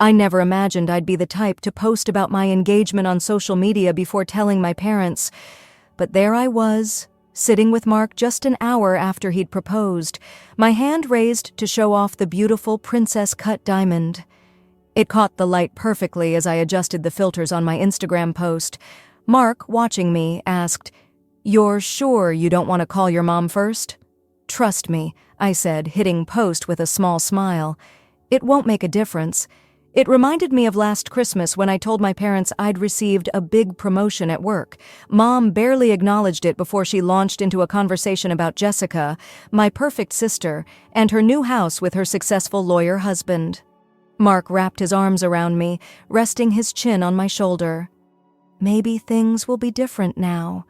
I never imagined I'd be the type to post about my engagement on social media before telling my parents. But there I was, sitting with Mark just an hour after he'd proposed, my hand raised to show off the beautiful princess-cut diamond. It caught the light perfectly as I adjusted the filters on my Instagram post. Mark, watching me, asked, "You're sure you don't want to call your mom first?" "Trust me," I said, hitting post with a small smile. "It won't make a difference." It reminded me of last Christmas when I told my parents I'd received a big promotion at work. Mom barely acknowledged it before she launched into a conversation about Jessica, my perfect sister, and her new house with her successful lawyer husband. Mark wrapped his arms around me, resting his chin on my shoulder. "Maybe things will be different now.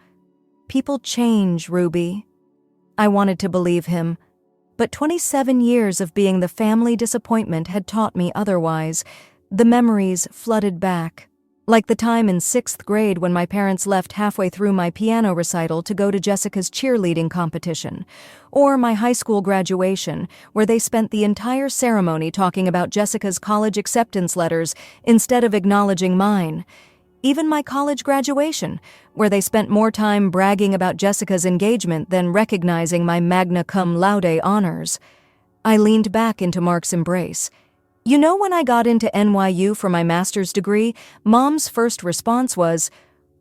People change, Ruby." I wanted to believe him. But 27 years of being the family disappointment had taught me otherwise. The memories flooded back. Like the time in 6th grade when my parents left halfway through my piano recital to go to Jessica's cheerleading competition. Or my high school graduation, where they spent the entire ceremony talking about Jessica's college acceptance letters instead of acknowledging mine. Even my college graduation, where they spent more time bragging about Jessica's engagement than recognizing my magna cum laude honors. I leaned back into Mark's embrace. "You know, when I got into NYU for my master's degree, Mom's first response was,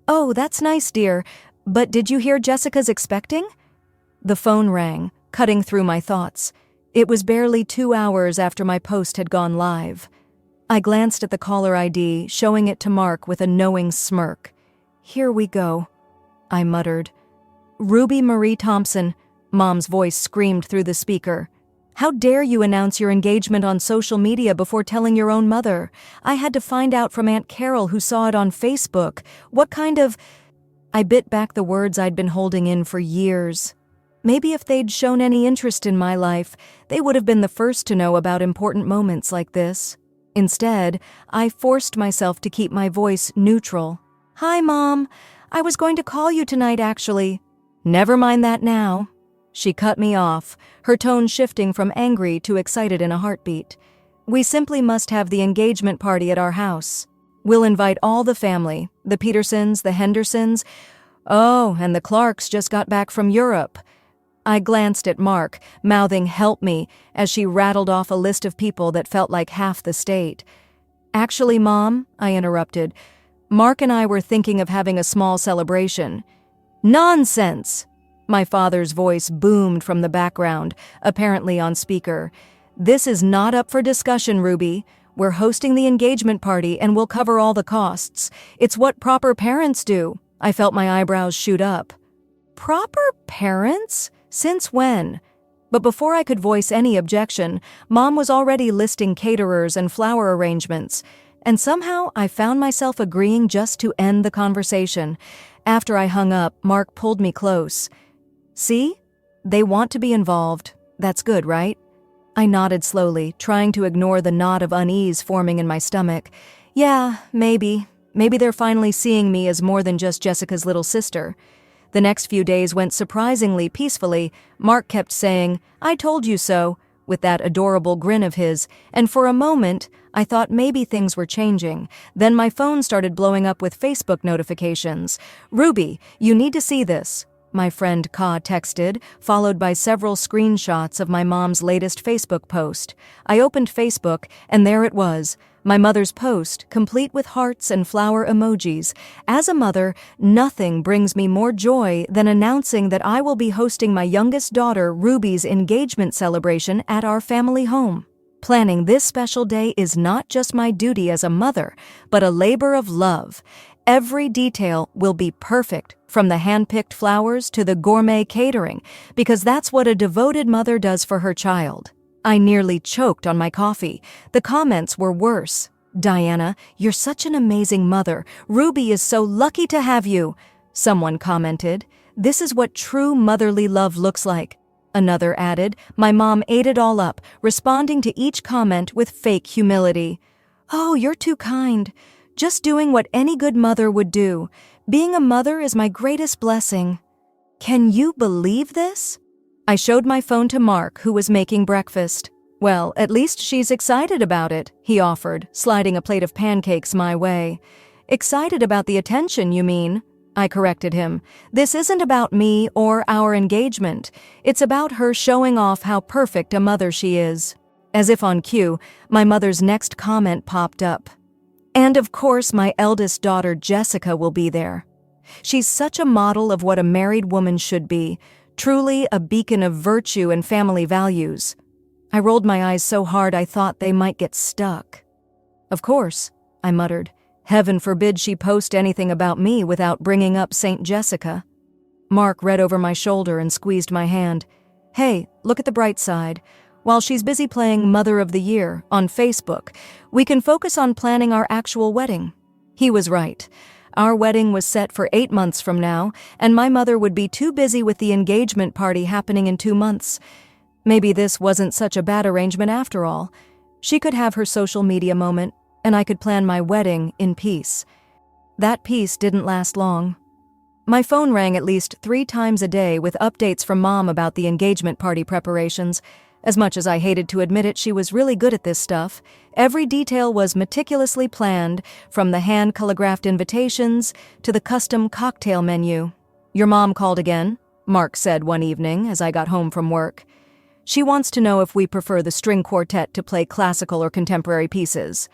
'Oh, that's nice, dear, but did you hear Jessica's expecting?'" The phone rang, cutting through my thoughts. It was barely 2 hours after my post had gone live. I glanced at the caller ID, showing it to Mark with a knowing smirk. "Here we go," I muttered. "Ruby Marie Thompson," Mom's voice screamed through the speaker. "How dare you announce your engagement on social media before telling your own mother? I had to find out from Aunt Carol, who saw it on Facebook. What kind of—" I bit back the words I'd been holding in for years. Maybe if they'd shown any interest in my life, they would have been the first to know about important moments like this. Instead, I forced myself to keep my voice neutral. "Hi, Mom. I was going to call you tonight, actually." "Never mind that now." She cut me off, her tone shifting from angry to excited in a heartbeat. "We simply must have the engagement party at our house. We'll invite all the family, the Petersons, the Hendersons. Oh, and the Clarks just got back from Europe." I glanced at Mark, mouthing "help me," as she rattled off a list of people that felt like half the state. "Actually, Mom," I interrupted, "Mark and I were thinking of having a small celebration." "Nonsense!" My father's voice boomed from the background, apparently on speaker. "This is not up for discussion, Ruby. We're hosting the engagement party and we'll cover all the costs. It's what proper parents do." I felt my eyebrows shoot up. "Proper parents? Since when?" But before I could voice any objection, Mom was already listing caterers and flower arrangements, and somehow I found myself agreeing just to end the conversation. After I hung up, Mark pulled me close. "See? They want to be involved. That's good, right?" I nodded slowly, trying to ignore the knot of unease forming in my stomach. "Yeah, maybe. Maybe they're finally seeing me as more than just Jessica's little sister." The next few days went surprisingly peacefully. Mark kept saying, "I told you so," with that adorable grin of his, and for a moment, I thought maybe things were changing. Then my phone started blowing up with Facebook notifications. "Ruby, you need to see this," my friend Ka texted, followed by several screenshots of my mom's latest Facebook post. I opened Facebook, and there it was. My mother's post, complete with hearts and flower emojis. As a mother, nothing brings me more joy than announcing that I will be hosting my youngest daughter, Ruby's engagement celebration at our family home. Planning this special day is not just my duty as a mother, but a labor of love. Every detail will be perfect, from the hand-picked flowers to the gourmet catering, because that's what a devoted mother does for her child. I nearly choked on my coffee. The comments were worse. "Diana, you're such an amazing mother. Ruby is so lucky to have you," someone commented. "This is what true motherly love looks like," another added. My mom ate it all up, responding to each comment with fake humility. "Oh, you're too kind. Just doing what any good mother would do. Being a mother is my greatest blessing." Can you believe this? I showed my phone to Mark, who was making breakfast. Well, at least she's excited about it, he offered, sliding a plate of pancakes my way. Excited about the attention, you mean? I corrected him. This isn't about me or our engagement. It's about her showing off how perfect a mother she is. As if on cue, my mother's next comment popped up. And of course, my eldest daughter, Jessica, will be there. She's such a model of what a married woman should be, truly a beacon of virtue and family values. I rolled my eyes so hard I thought they might get stuck. Of course, I muttered. Heaven forbid she post anything about me without bringing up St. Jessica. Mark read over my shoulder and squeezed my hand. Hey, look at the bright side. While she's busy playing Mother of the Year on Facebook, we can focus on planning our actual wedding. He was right. Our wedding was set for 8 months from now, and my mother would be too busy with the engagement party happening in 2 months. Maybe this wasn't such a bad arrangement after all. She could have her social media moment, and I could plan my wedding in peace. That peace didn't last long. My phone rang at least 3 times a day with updates from Mom about the engagement party preparations. As much as I hated to admit it, she was really good at this stuff. Every detail was meticulously planned, from the hand-calligraphed invitations to the custom cocktail menu. Your mom called again, Mark said one evening as I got home from work. She wants to know if we prefer the string quartet to play classical or contemporary pieces.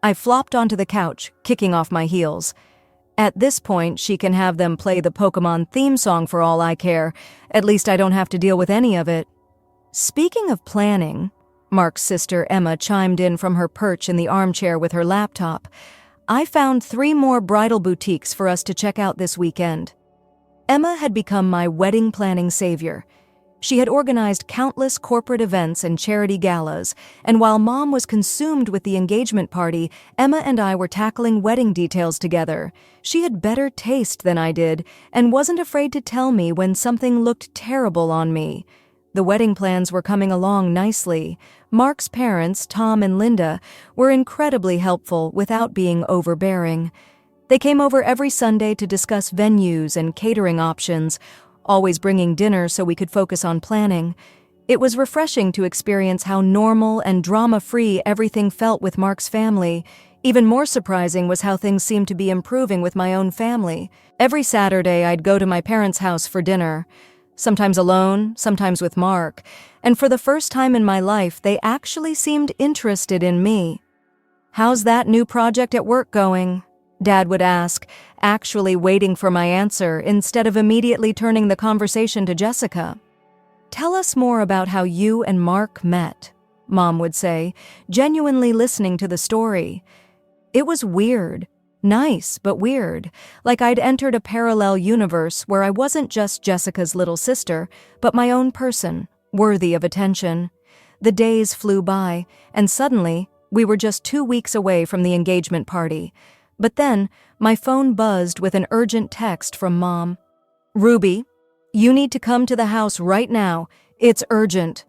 I flopped onto the couch, kicking off my heels. At this point, she can have them play the Pokémon theme song for all I care. At least I don't have to deal with any of it. Speaking of planning, Mark's sister Emma chimed in from her perch in the armchair with her laptop. I found 3 more bridal boutiques for us to check out this weekend. Emma had become my wedding planning savior. She had organized countless corporate events and charity galas, and while Mom was consumed with the engagement party, Emma and I were tackling wedding details together. She had better taste than I did, and wasn't afraid to tell me when something looked terrible on me. The wedding plans were coming along nicely. Mark's parents, Tom and Linda, were incredibly helpful without being overbearing. They came over every Sunday to discuss venues and catering options, always bringing dinner so we could focus on planning. It was refreshing to experience how normal and drama-free everything felt with Mark's family. Even more surprising was how things seemed to be improving with my own family. Every Saturday, I'd go to my parents' house for dinner, sometimes alone, sometimes with Mark, and for the first time in my life, they actually seemed interested in me. "How's that new project at work going?" Dad would ask, actually waiting for my answer instead of immediately turning the conversation to Jessica. "Tell us more about how you and Mark met," Mom would say, genuinely listening to the story. It was weird. Nice, but weird. Like I'd entered a parallel universe where I wasn't just Jessica's little sister, but my own person, worthy of attention. The days flew by, and suddenly, we were just 2 weeks away from the engagement party. But then, my phone buzzed with an urgent text from Mom. "Ruby, you need to come to the house right now. It's urgent."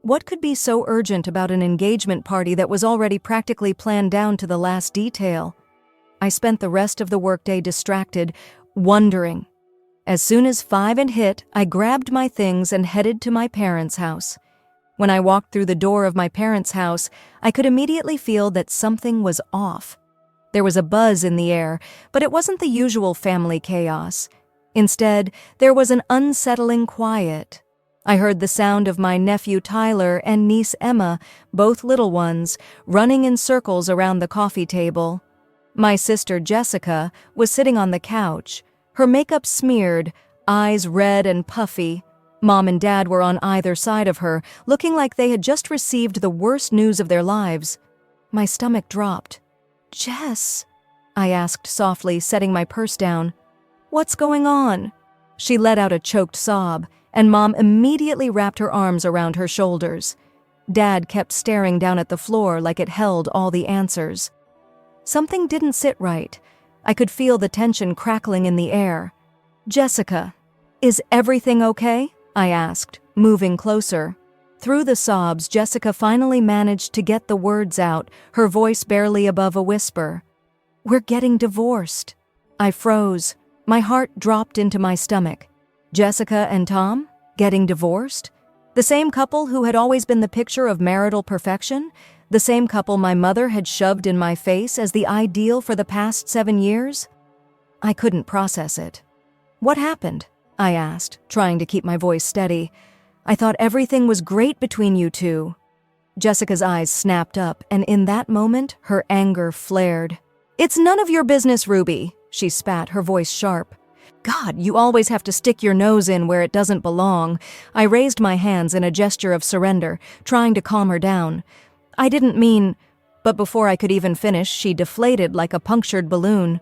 What could be so urgent about an engagement party that was already practically planned down to the last detail? I spent the rest of the workday distracted, wondering. As soon as 5 had hit, I grabbed my things and headed to my parents' house. When I walked through the door of my parents' house, I could immediately feel that something was off. There was a buzz in the air, but it wasn't the usual family chaos. Instead, there was an unsettling quiet. I heard the sound of my nephew Tyler and niece Emma, both little ones, running in circles around the coffee table. My sister Jessica was sitting on the couch, her makeup smeared, eyes red and puffy. Mom and Dad were on either side of her, looking like they had just received the worst news of their lives. My stomach dropped. "Jess," I asked softly, setting my purse down. "What's going on?" She let out a choked sob, and Mom immediately wrapped her arms around her shoulders. Dad kept staring down at the floor like it held all the answers. Something didn't sit right. I could feel the tension crackling in the air. "Jessica, is everything okay?" I asked, moving closer. Through the sobs, Jessica finally managed to get the words out, her voice barely above a whisper. "We're getting divorced." I froze. My heart dropped into my stomach. Jessica and Tom? Getting divorced? The same couple who had always been the picture of marital perfection? The same couple my mother had shoved in my face as the ideal for the past 7 years? I couldn't process it. "What happened?" I asked, trying to keep my voice steady. "I thought everything was great between you two." Jessica's eyes snapped up, and in that moment, her anger flared. "It's none of your business, Ruby," she spat, her voice sharp. "God, you always have to stick your nose in where it doesn't belong." I raised my hands in a gesture of surrender, trying to calm her down. "I didn't mean—" But before I could even finish, she deflated like a punctured balloon.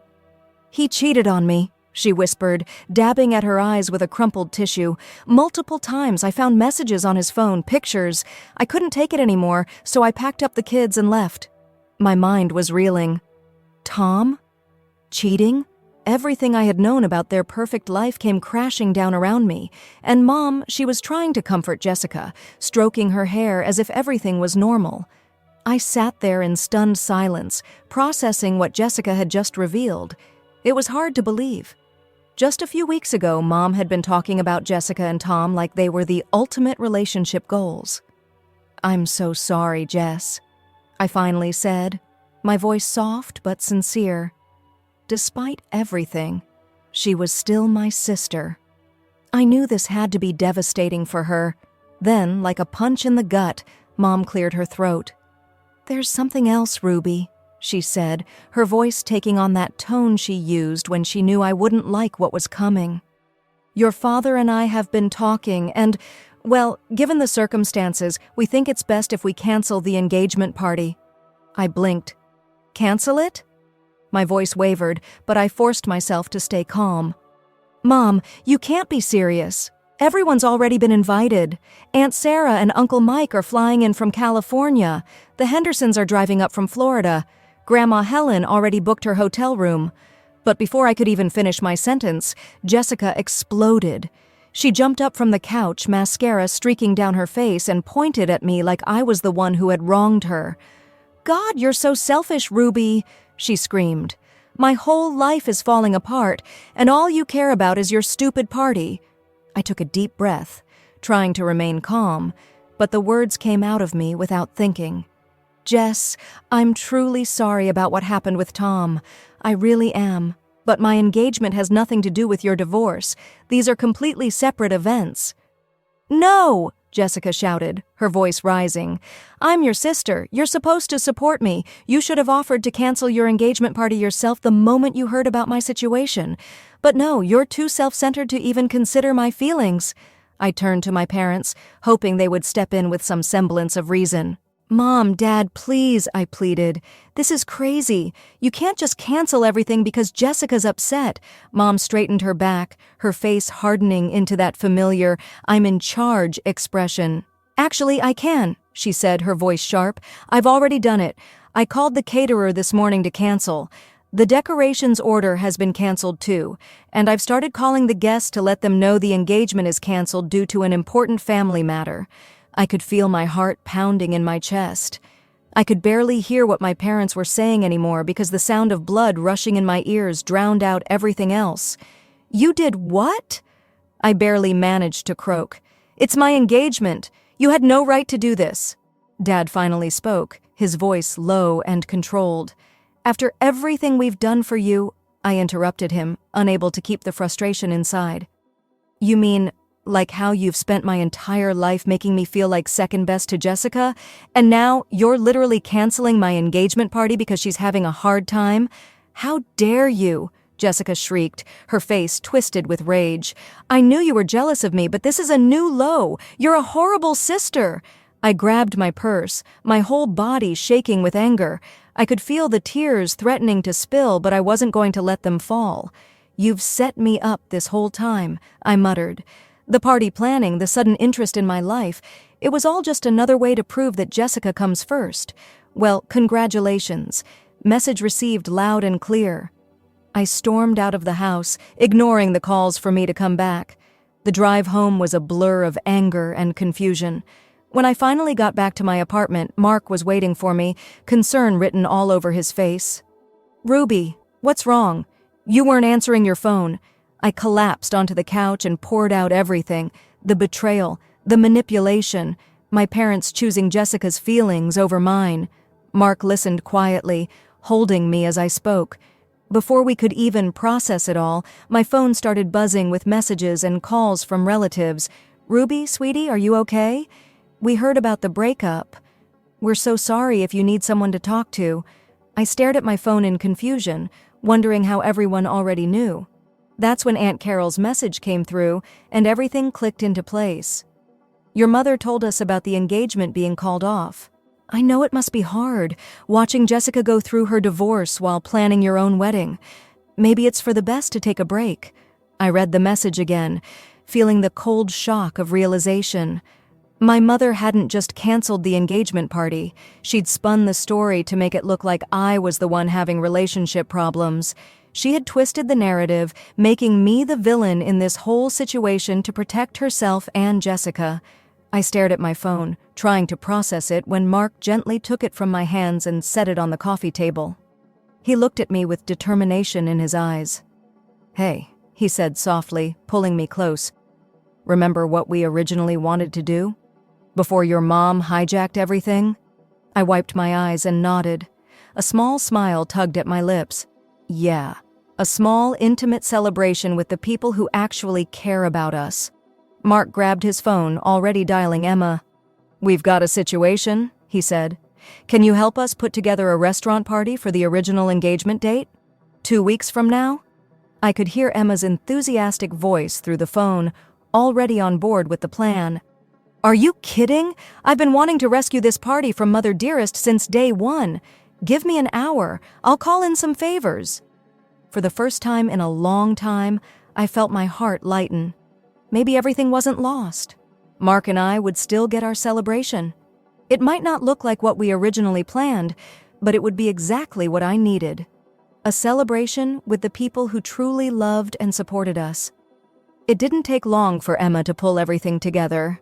"He cheated on me," she whispered, dabbing at her eyes with a crumpled tissue. "Multiple times I found messages on his phone, pictures. I couldn't take it anymore, so I packed up the kids and left." My mind was reeling. Tom? Cheating? Everything I had known about their perfect life came crashing down around me. And Mom, she was trying to comfort Jessica, stroking her hair as if everything was normal. I sat there in stunned silence, processing what Jessica had just revealed. It was hard to believe. Just a few weeks ago, Mom had been talking about Jessica and Tom like they were the ultimate relationship goals. "I'm so sorry, Jess," I finally said, my voice soft but sincere. Despite everything, she was still my sister. I knew this had to be devastating for her. Then, like a punch in the gut, Mom cleared her throat. "There's something else, Ruby," she said, her voice taking on that tone she used when she knew I wouldn't like what was coming. "Your father and I have been talking, and, well, given the circumstances, we think it's best if we cancel the engagement party." I blinked. "Cancel it?" My voice wavered, but I forced myself to stay calm. "Mom, you can't be serious. Everyone's already been invited. Aunt Sarah and Uncle Mike are flying in from California. The Hendersons are driving up from Florida. Grandma Helen already booked her hotel room." But before I could even finish my sentence, Jessica exploded. She jumped up from the couch, mascara streaking down her face, and pointed at me like I was the one who had wronged her. "God, you're so selfish, Ruby," she screamed. "My whole life is falling apart, and all you care about is your stupid party." I took a deep breath, trying to remain calm, but the words came out of me without thinking. "Jess, I'm truly sorry about what happened with Tom. I really am. But my engagement has nothing to do with your divorce. These are completely separate events." "No!" Jessica shouted, her voice rising. "I'm your sister. You're supposed to support me. You should have offered to cancel your engagement party yourself the moment you heard about my situation. But no, you're too self-centered to even consider my feelings." I turned to my parents, hoping they would step in with some semblance of reason. "Mom, Dad, please," I pleaded. "This is crazy. You can't just cancel everything because Jessica's upset." Mom straightened her back, her face hardening into that familiar "I'm in charge" expression. "Actually, I can," she said, her voice sharp. "I've already done it. I called the caterer this morning to cancel. The decorations order has been canceled too, and I've started calling the guests to let them know the engagement is canceled due to an important family matter." I could feel my heart pounding in my chest. I could barely hear what my parents were saying anymore because the sound of blood rushing in my ears drowned out everything else. "You did what?" I barely managed to croak. "It's my engagement. You had no right to do this." Dad finally spoke, his voice low and controlled. "After everything we've done for you," I interrupted him, unable to keep the frustration inside. "You mean, like how you've spent my entire life making me feel like second best to Jessica, and now you're literally canceling my engagement party because she's having a hard time? How dare you?" Jessica shrieked, her face twisted with rage. "I knew you were jealous of me, but this is a new low. You're a horrible sister." I grabbed my purse, my whole body shaking with anger. I could feel the tears threatening to spill, but I wasn't going to let them fall. "You've set me up this whole time," I muttered. The party planning, the sudden interest in my life, it was all just another way to prove that Jessica comes first. Well, congratulations. Message received loud and clear. I stormed out of the house, ignoring the calls for me to come back. The drive home was a blur of anger and confusion. When I finally got back to my apartment, Mark was waiting for me, concern written all over his face. "Ruby, what's wrong? You weren't answering your phone." I collapsed onto the couch and poured out everything. The betrayal, The manipulation, my parents choosing Jessica's feelings over mine. Mark listened quietly, holding me as I spoke. Before we could even process it all, my phone started buzzing with messages and calls from relatives. "Ruby, sweetie, are you okay? We heard about the breakup. We're so sorry if you need someone to talk to." I stared at my phone in confusion, wondering how everyone already knew. That's when Aunt Carol's message came through, and everything clicked into place. "Your mother told us about the engagement being called off. I know it must be hard, watching Jessica go through her divorce while planning your own wedding. Maybe it's for the best to take a break." I read the message again, feeling the cold shock of realization. My mother hadn't just canceled the engagement party. She'd spun the story to make it look like I was the one having relationship problems. She had twisted the narrative, making me the villain in this whole situation to protect herself and Jessica. I stared at my phone, trying to process it, when Mark gently took it from my hands and set it on the coffee table. He looked at me with determination in his eyes. "Hey," he said softly, pulling me close. "Remember what we originally wanted to do? Before your mom hijacked everything?" I wiped my eyes and nodded. A small smile tugged at my lips. "Yeah, a small, intimate celebration with the people who actually care about us." Mark grabbed his phone, already dialing Emma. "We've got a situation," he said. "Can you help us put together a restaurant party for the original engagement date? 2 weeks from now?" I could hear Emma's enthusiastic voice through the phone, already on board with the plan. "Are you kidding? I've been wanting to rescue this party from Mother Dearest since day one. Give me an hour. I'll call in some favors." For the first time in a long time, I felt my heart lighten. Maybe everything wasn't lost. Mark and I would still get our celebration. It might not look like what we originally planned, but it would be exactly what I needed. A celebration with the people who truly loved and supported us. It didn't take long for Emma to pull everything together.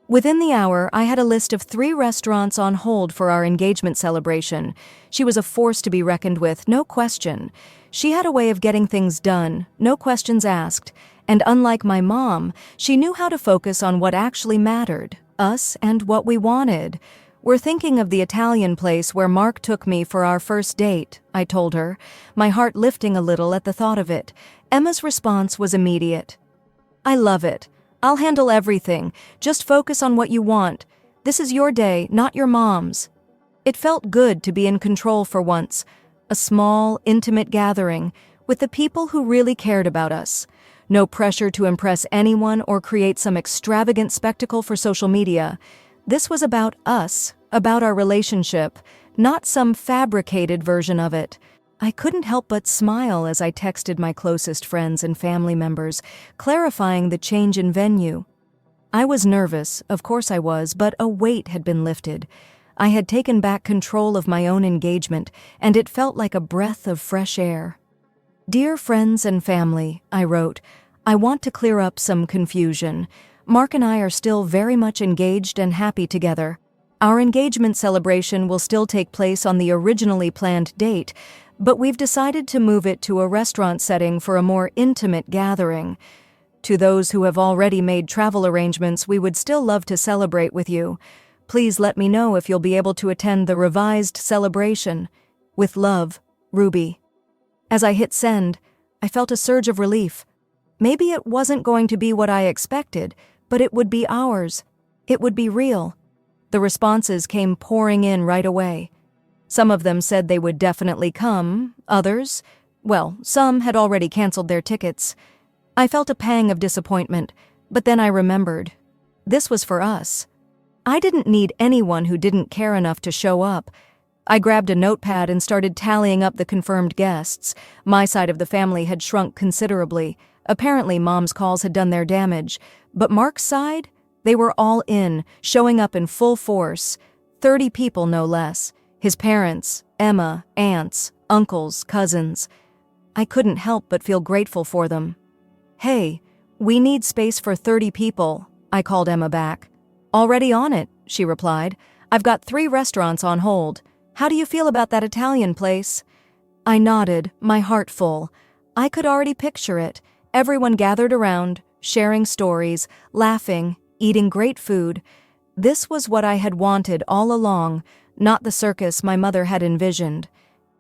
Within the hour, I had a list of 3 restaurants on hold for our engagement celebration. She was a force to be reckoned with, no question. She had a way of getting things done, no questions asked. And unlike my mom, she knew how to focus on what actually mattered, us and what we wanted. "We're thinking of the Italian place where Mark took me for our first date," I told her, my heart lifting a little at the thought of it. Emma's response was immediate. "I love it. I'll handle everything. Just focus on what you want. This is your day, not your mom's." It felt good to be in control for once. A small, intimate gathering with the people who really cared about us. No pressure to impress anyone or create some extravagant spectacle for social media. This was about us, about our relationship, not some fabricated version of it. I couldn't help but smile as I texted my closest friends and family members, clarifying the change in venue. I was nervous, of course I was, but a weight had been lifted. I had taken back control of my own engagement, and it felt like a breath of fresh air. "Dear friends and family," I wrote, "I want to clear up some confusion. Mark and I are still very much engaged and happy together. Our engagement celebration will still take place on the originally planned date, but we've decided to move it to a restaurant setting for a more intimate gathering. To those who have already made travel arrangements, we would still love to celebrate with you. Please let me know if you'll be able to attend the revised celebration. With love, Ruby." As I hit send, I felt a surge of relief. Maybe it wasn't going to be what I expected, but it would be ours. It would be real. The responses came pouring in right away. Some of them said they would definitely come. Others, well, some had already canceled their tickets. I felt a pang of disappointment, but then I remembered. This was for us. I didn't need anyone who didn't care enough to show up. I grabbed a notepad and started tallying up the confirmed guests. My side of the family had shrunk considerably. Apparently, Mom's calls had done their damage. But Mark's side? They were all in, showing up in full force. 30 people, no less. His parents, Emma, aunts, uncles, cousins. I couldn't help but feel grateful for them. "Hey, we need space for 30 people," I called Emma back. "Already on it," she replied. "I've got 3 restaurants on hold. How do you feel about that Italian place?" I nodded, my heart full. I could already picture it. Everyone gathered around, sharing stories, laughing, eating great food. This was what I had wanted all along, not the circus my mother had envisioned.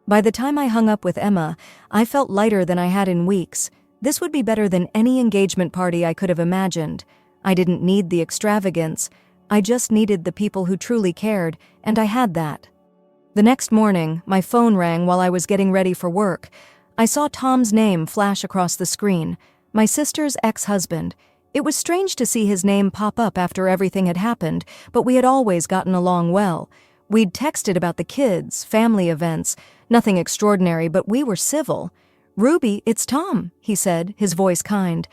By the time I hung up with Emma, I felt lighter than I had in weeks. This would be better than any engagement party I could have imagined. I didn't need the extravagance. I just needed the people who truly cared, and I had that. The next morning, my phone rang while I was getting ready for work. I saw Tom's name flash across the screen, my sister's ex-husband. It was strange to see his name pop up after everything had happened, but we had always gotten along well. We'd texted about the kids, family events, nothing extraordinary, but we were civil. "Ruby, it's Tom," he said, his voice kind.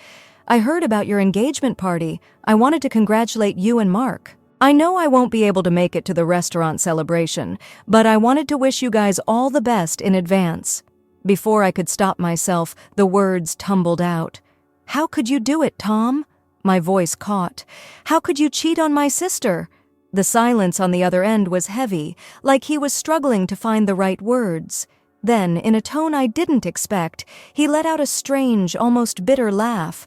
"I heard about your engagement party. I wanted to congratulate you and Mark. I know I won't be able to make it to the restaurant celebration, but I wanted to wish you guys all the best in advance." Before I could stop myself, the words tumbled out. "How could you do it, Tom?" My voice caught. "How could you cheat on my sister?" The silence on the other end was heavy, like he was struggling to find the right words. Then, in a tone I didn't expect, he let out a strange, almost bitter laugh.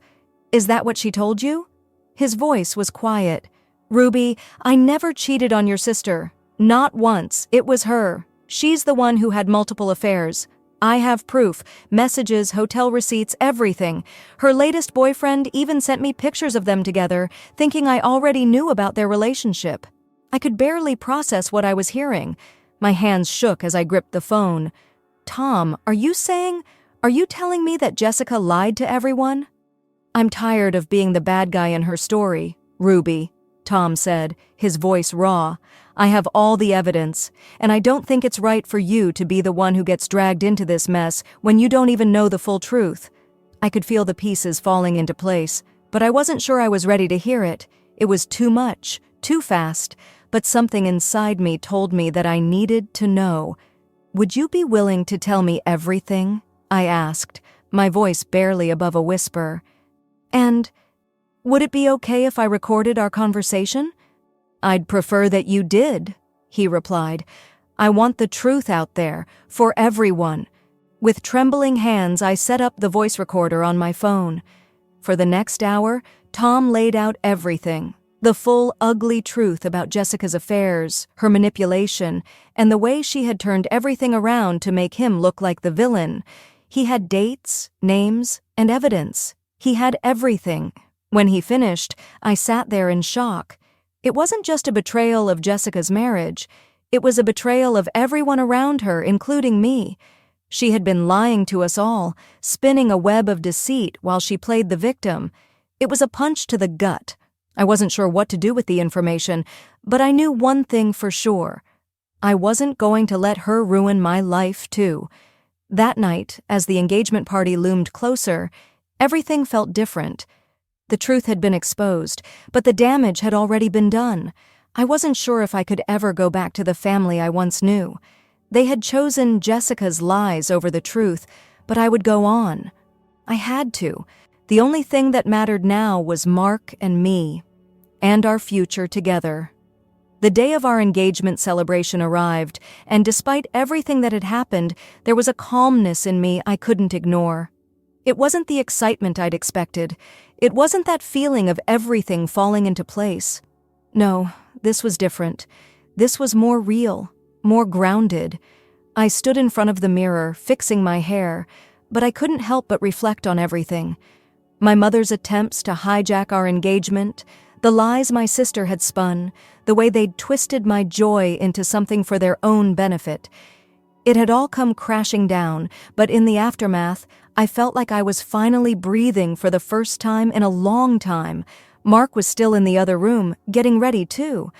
"Is that what she told you?" His voice was quiet. "Ruby, I never cheated on your sister. Not once. It was her. She's the one who had multiple affairs. I have proof, messages, hotel receipts, everything. Her latest boyfriend even sent me pictures of them together, thinking I already knew about their relationship." I could barely process what I was hearing. My hands shook as I gripped the phone. "Tom, are you telling me that Jessica lied to everyone?" "I'm tired of being the bad guy in her story, Ruby," Tom said, his voice raw. "I have all the evidence, and I don't think it's right for you to be the one who gets dragged into this mess when you don't even know the full truth." I could feel the pieces falling into place, but I wasn't sure I was ready to hear it. It was too much, too fast, but something inside me told me that I needed to know. "Would you be willing to tell me everything?" I asked, my voice barely above a whisper. "And would it be okay if I recorded our conversation?" "I'd prefer that you did," he replied. "I want the truth out there, for everyone." With trembling hands, I set up the voice recorder on my phone. For the next hour, Tom laid out everything. The full, ugly truth about Jessica's affairs, her manipulation, and the way she had turned everything around to make him look like the villain. He had dates, names, and evidence. He had everything. When he finished, I sat there in shock. It wasn't just a betrayal of Jessica's marriage. It was a betrayal of everyone around her, including me. She had been lying to us all, spinning a web of deceit while she played the victim. It was a punch to the gut. I wasn't sure what to do with the information, but I knew one thing for sure. I wasn't going to let her ruin my life, too. That night, as the engagement party loomed closer, everything felt different. The truth had been exposed, but the damage had already been done. I wasn't sure if I could ever go back to the family I once knew. They had chosen Jessica's lies over the truth, but I would go on. I had to. The only thing that mattered now was Mark and me, and our future together. The day of our engagement celebration arrived, and despite everything that had happened, there was a calmness in me I couldn't ignore. It wasn't the excitement I'd expected. It wasn't that feeling of everything falling into place. No, this was different. This was more real, more grounded. I stood in front of the mirror, fixing my hair, but I couldn't help but reflect on everything. My mother's attempts to hijack our engagement, the lies my sister had spun, the way they'd twisted my joy into something for their own benefit. It had all come crashing down, but in the aftermath, I felt like I was finally breathing for the first time in a long time. Mark was still in the other room, getting ready too.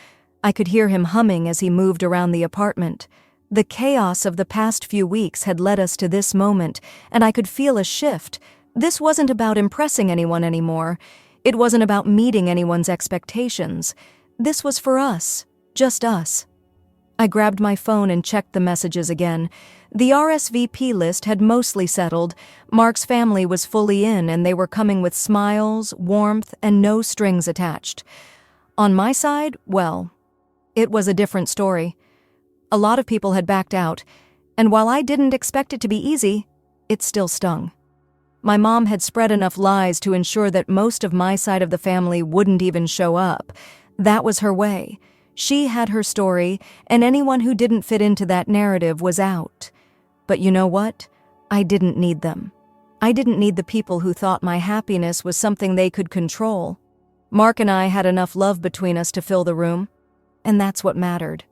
I could hear him humming as he moved around the apartment. The chaos of the past few weeks had led us to this moment, and I could feel a shift. This wasn't about impressing anyone anymore. It wasn't about meeting anyone's expectations. This was for us, just us. I grabbed my phone and checked the messages again. The RSVP list had mostly settled. Mark's family was fully in, and they were coming with smiles, warmth, and no strings attached. On my side, well, it was a different story. A lot of people had backed out, and while I didn't expect it to be easy, it still stung. My mom had spread enough lies to ensure that most of my side of the family wouldn't even show up. That was her way. She had her story, and anyone who didn't fit into that narrative was out. But you know what? I didn't need them. I didn't need the people who thought my happiness was something they could control. Mark and I had enough love between us to fill the room, and that's what mattered.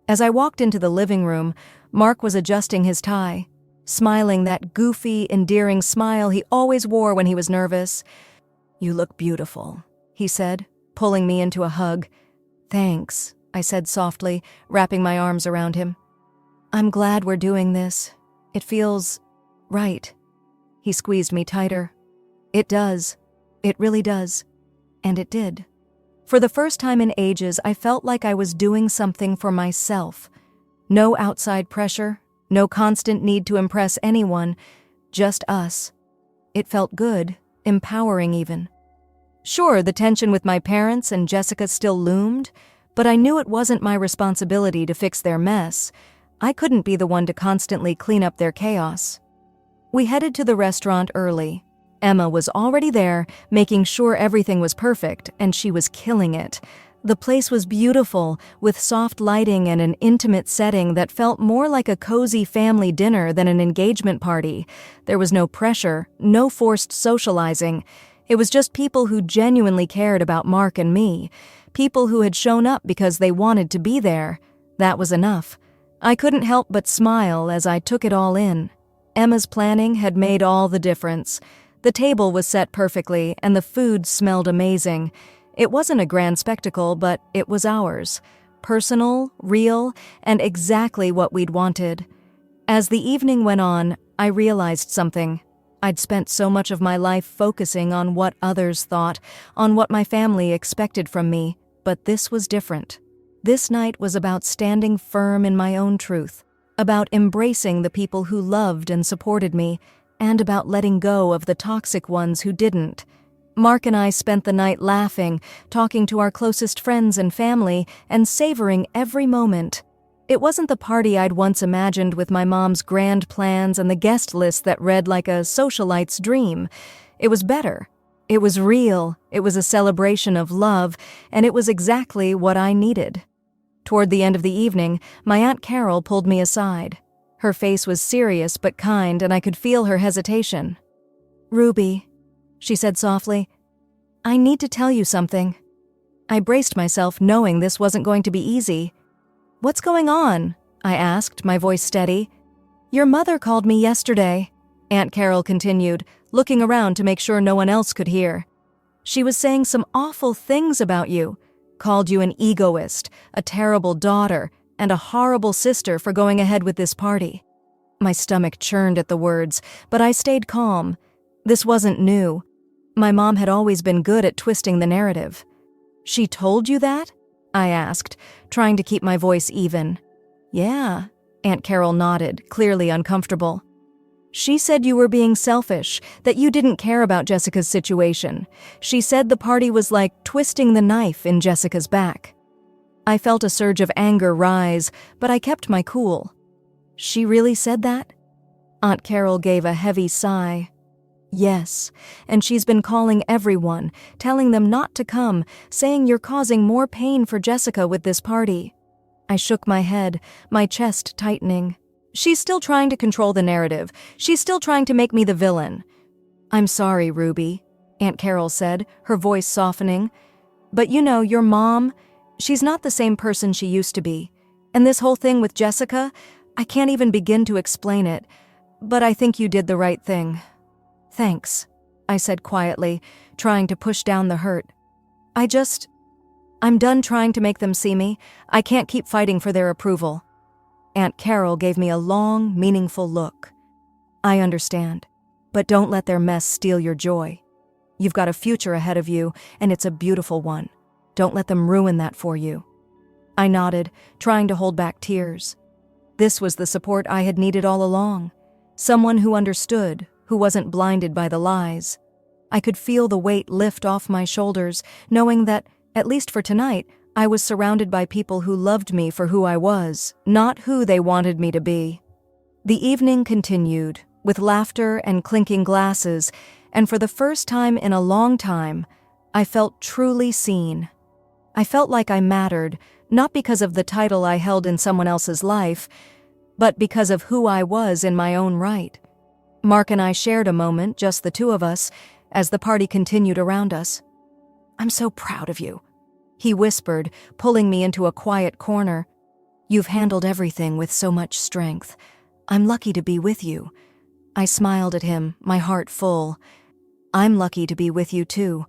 As I walked into the living room, Mark was adjusting his tie, smiling that goofy, endearing smile he always wore when he was nervous. "You look beautiful," he said, pulling me into a hug. "Thanks," I said softly, wrapping my arms around him. "I'm glad we're doing this. It feels right." He squeezed me tighter. "It does. It really does." And it did. For the first time in ages, I felt like I was doing something for myself. No outside pressure, no constant need to impress anyone, just us. It felt good, empowering even. Sure, the tension with my parents and Jessica still loomed, but I knew it wasn't my responsibility to fix their mess. I couldn't be the one to constantly clean up their chaos. We headed to the restaurant early. Emma was already there, making sure everything was perfect, and she was killing it. The place was beautiful, with soft lighting and an intimate setting that felt more like a cozy family dinner than an engagement party. There was no pressure, no forced socializing. It was just people who genuinely cared about Mark and me, people who had shown up because they wanted to be there. That was enough. I couldn't help but smile as I took it all in. Emma's planning had made all the difference. The table was set perfectly, and the food smelled amazing. It wasn't a grand spectacle, but it was ours. Personal, real, and exactly what we'd wanted. As the evening went on, I realized something. I'd spent so much of my life focusing on what others thought, on what my family expected from me, but this was different. This night was about standing firm in my own truth, about embracing the people who loved and supported me, and about letting go of the toxic ones who didn't. Mark and I spent the night laughing, talking to our closest friends and family, and savoring every moment. It wasn't the party I'd once imagined with my mom's grand plans and the guest list that read like a socialite's dream. It was better. It was real. It was a celebration of love, and it was exactly what I needed. Toward the end of the evening, my Aunt Carol pulled me aside. Her face was serious but kind, and I could feel her hesitation. "Ruby," she said softly, "I need to tell you something." I braced myself, knowing this wasn't going to be easy. "What's going on?" I asked, my voice steady. "Your mother called me yesterday," Aunt Carol continued, looking around to make sure no one else could hear. "She was saying some awful things about you. Called you an egoist, a terrible daughter, and a horrible sister for going ahead with this party." My stomach churned at the words, but I stayed calm. This wasn't new. My mom had always been good at twisting the narrative. "She told you that?" I asked, trying to keep my voice even. "Yeah," Aunt Carol nodded, clearly uncomfortable. "She said you were being selfish, that you didn't care about Jessica's situation. She said the party was like twisting the knife in Jessica's back." I felt a surge of anger rise, but I kept my cool. "She really said that?" Aunt Carol gave a heavy sigh. "Yes, and she's been calling everyone, telling them not to come, saying you're causing more pain for Jessica with this party." I shook my head, my chest tightening. "She's still trying to control the narrative. She's still trying to make me the villain." "I'm sorry, Ruby," Aunt Carol said, her voice softening. "But you know, your mom, she's not the same person she used to be. And this whole thing with Jessica, I can't even begin to explain it. But I think you did the right thing." "Thanks," I said quietly, trying to push down the hurt. I'm done trying to make them see me. I can't keep fighting for their approval." Aunt Carol gave me a long, meaningful look. "I understand, but don't let their mess steal your joy. You've got a future ahead of you, and it's a beautiful one. Don't let them ruin that for you." I nodded, trying to hold back tears. This was the support I had needed all along. Someone who understood, who wasn't blinded by the lies. I could feel the weight lift off my shoulders, knowing that, at least for tonight, I was surrounded by people who loved me for who I was, not who they wanted me to be. The evening continued, with laughter and clinking glasses, and for the first time in a long time, I felt truly seen. I felt like I mattered, not because of the title I held in someone else's life, but because of who I was in my own right. Mark and I shared a moment, just the two of us, as the party continued around us. "I'm so proud of you," he whispered, pulling me into a quiet corner. "You've handled everything with so much strength. I'm lucky to be with you." I smiled at him, my heart full. "I'm lucky to be with you too."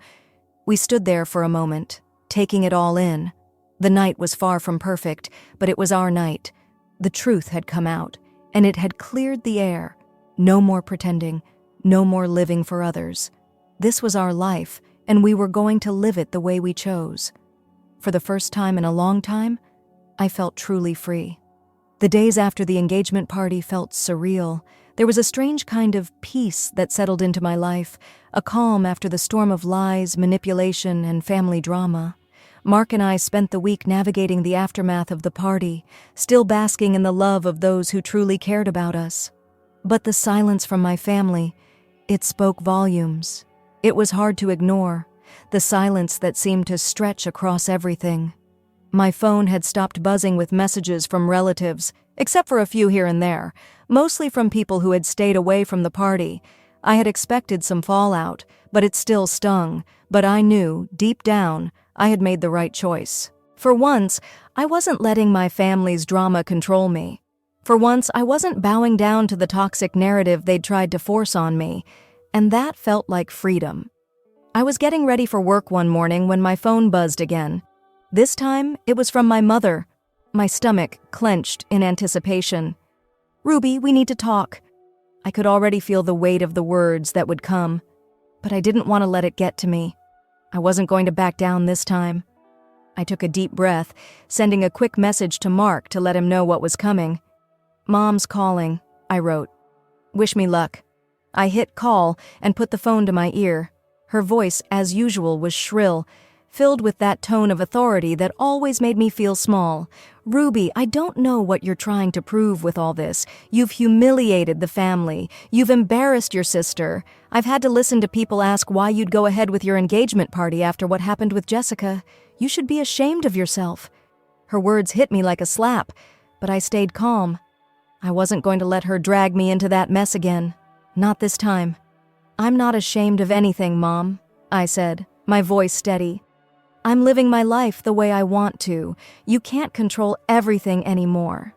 We stood there for a moment, taking it all in. The night was far from perfect, but it was our night. The truth had come out, and it had cleared the air. No more pretending, no more living for others. This was our life, and we were going to live it the way we chose. For the first time in a long time, I felt truly free. The days after the engagement party felt surreal. There was a strange kind of peace that settled into my life, a calm after the storm of lies, manipulation, and family drama. Mark and I spent the week navigating the aftermath of the party, still basking in the love of those who truly cared about us. But the silence from my family, it spoke volumes. It was hard to ignore, the silence that seemed to stretch across everything. My phone had stopped buzzing with messages from relatives, except for a few here and there, mostly from people who had stayed away from the party. I had expected some fallout, but it still stung. But I knew, deep down, I had made the right choice. For once, I wasn't letting my family's drama control me. For once, I wasn't bowing down to the toxic narrative they'd tried to force on me, and that felt like freedom. I was getting ready for work one morning when my phone buzzed again. This time, it was from my mother. My stomach clenched in anticipation. "Ruby, we need to talk." I could already feel the weight of the words that would come, but I didn't want to let it get to me. I wasn't going to back down this time. I took a deep breath, sending a quick message to Mark to let him know what was coming. "Mom's calling," I wrote. "Wish me luck." I hit call and put the phone to my ear. Her voice, as usual, was shrill, filled with that tone of authority that always made me feel small. "Ruby, I don't know what you're trying to prove with all this. You've humiliated the family. You've embarrassed your sister. I've had to listen to people ask why you'd go ahead with your engagement party after what happened with Jessica. You should be ashamed of yourself." Her words hit me like a slap, but I stayed calm. I wasn't going to let her drag me into that mess again. Not this time. "I'm not ashamed of anything, Mom," I said, my voice steady. "I'm living my life the way I want to. You can't control everything anymore."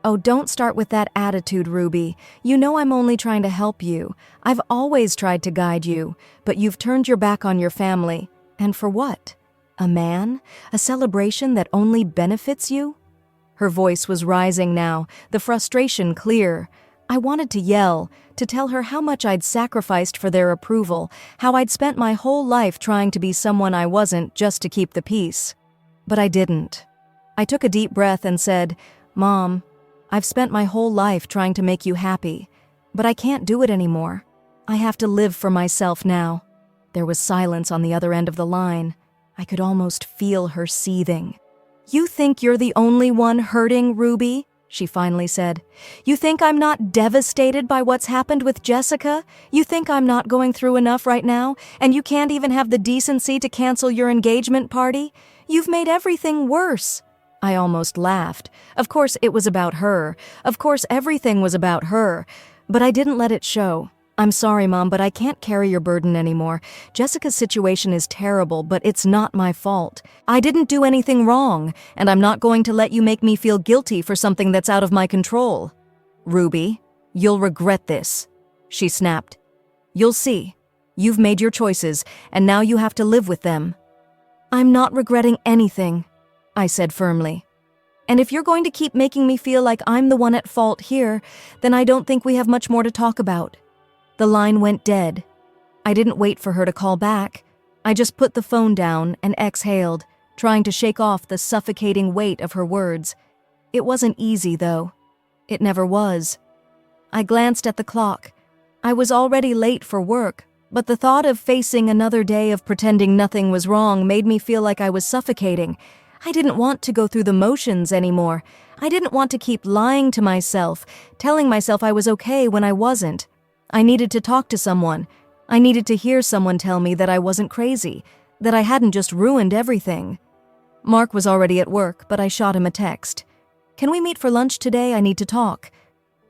"Oh, don't start with that attitude, Ruby. You know I'm only trying to help you. I've always tried to guide you, but you've turned your back on your family. And for what? A man? A celebration that only benefits you?" Her voice was rising now, the frustration clear. I wanted to yell, to tell her how much I'd sacrificed for their approval, how I'd spent my whole life trying to be someone I wasn't just to keep the peace. But I didn't. I took a deep breath and said, "Mom, I've spent my whole life trying to make you happy, but I can't do it anymore. I have to live for myself now." There was silence on the other end of the line. I could almost feel her seething. "You think you're the only one hurting, Ruby?" she finally said. "You think I'm not devastated by what's happened with Jessica? You think I'm not going through enough right now, and you can't even have the decency to cancel your engagement party? You've made everything worse." I almost laughed. Of course it was about her. Of course everything was about her. But I didn't let it show. "I'm sorry, Mom, but I can't carry your burden anymore. Jessica's situation is terrible, but it's not my fault. I didn't do anything wrong, and I'm not going to let you make me feel guilty for something that's out of my control." "Ruby, you'll regret this," she snapped. "You'll see. You've made your choices, and now you have to live with them." "I'm not regretting anything," I said firmly. "And if you're going to keep making me feel like I'm the one at fault here, then I don't think we have much more to talk about." The line went dead. I didn't wait for her to call back. I just put the phone down and exhaled, trying to shake off the suffocating weight of her words. It wasn't easy, though. It never was. I glanced at the clock. I was already late for work, but the thought of facing another day of pretending nothing was wrong made me feel like I was suffocating. I didn't want to go through the motions anymore. I didn't want to keep lying to myself, telling myself I was okay when I wasn't. I needed to talk to someone. I needed to hear someone tell me that I wasn't crazy, that I hadn't just ruined everything. Mark was already at work, but I shot him a text. "Can we meet for lunch today? I need to talk."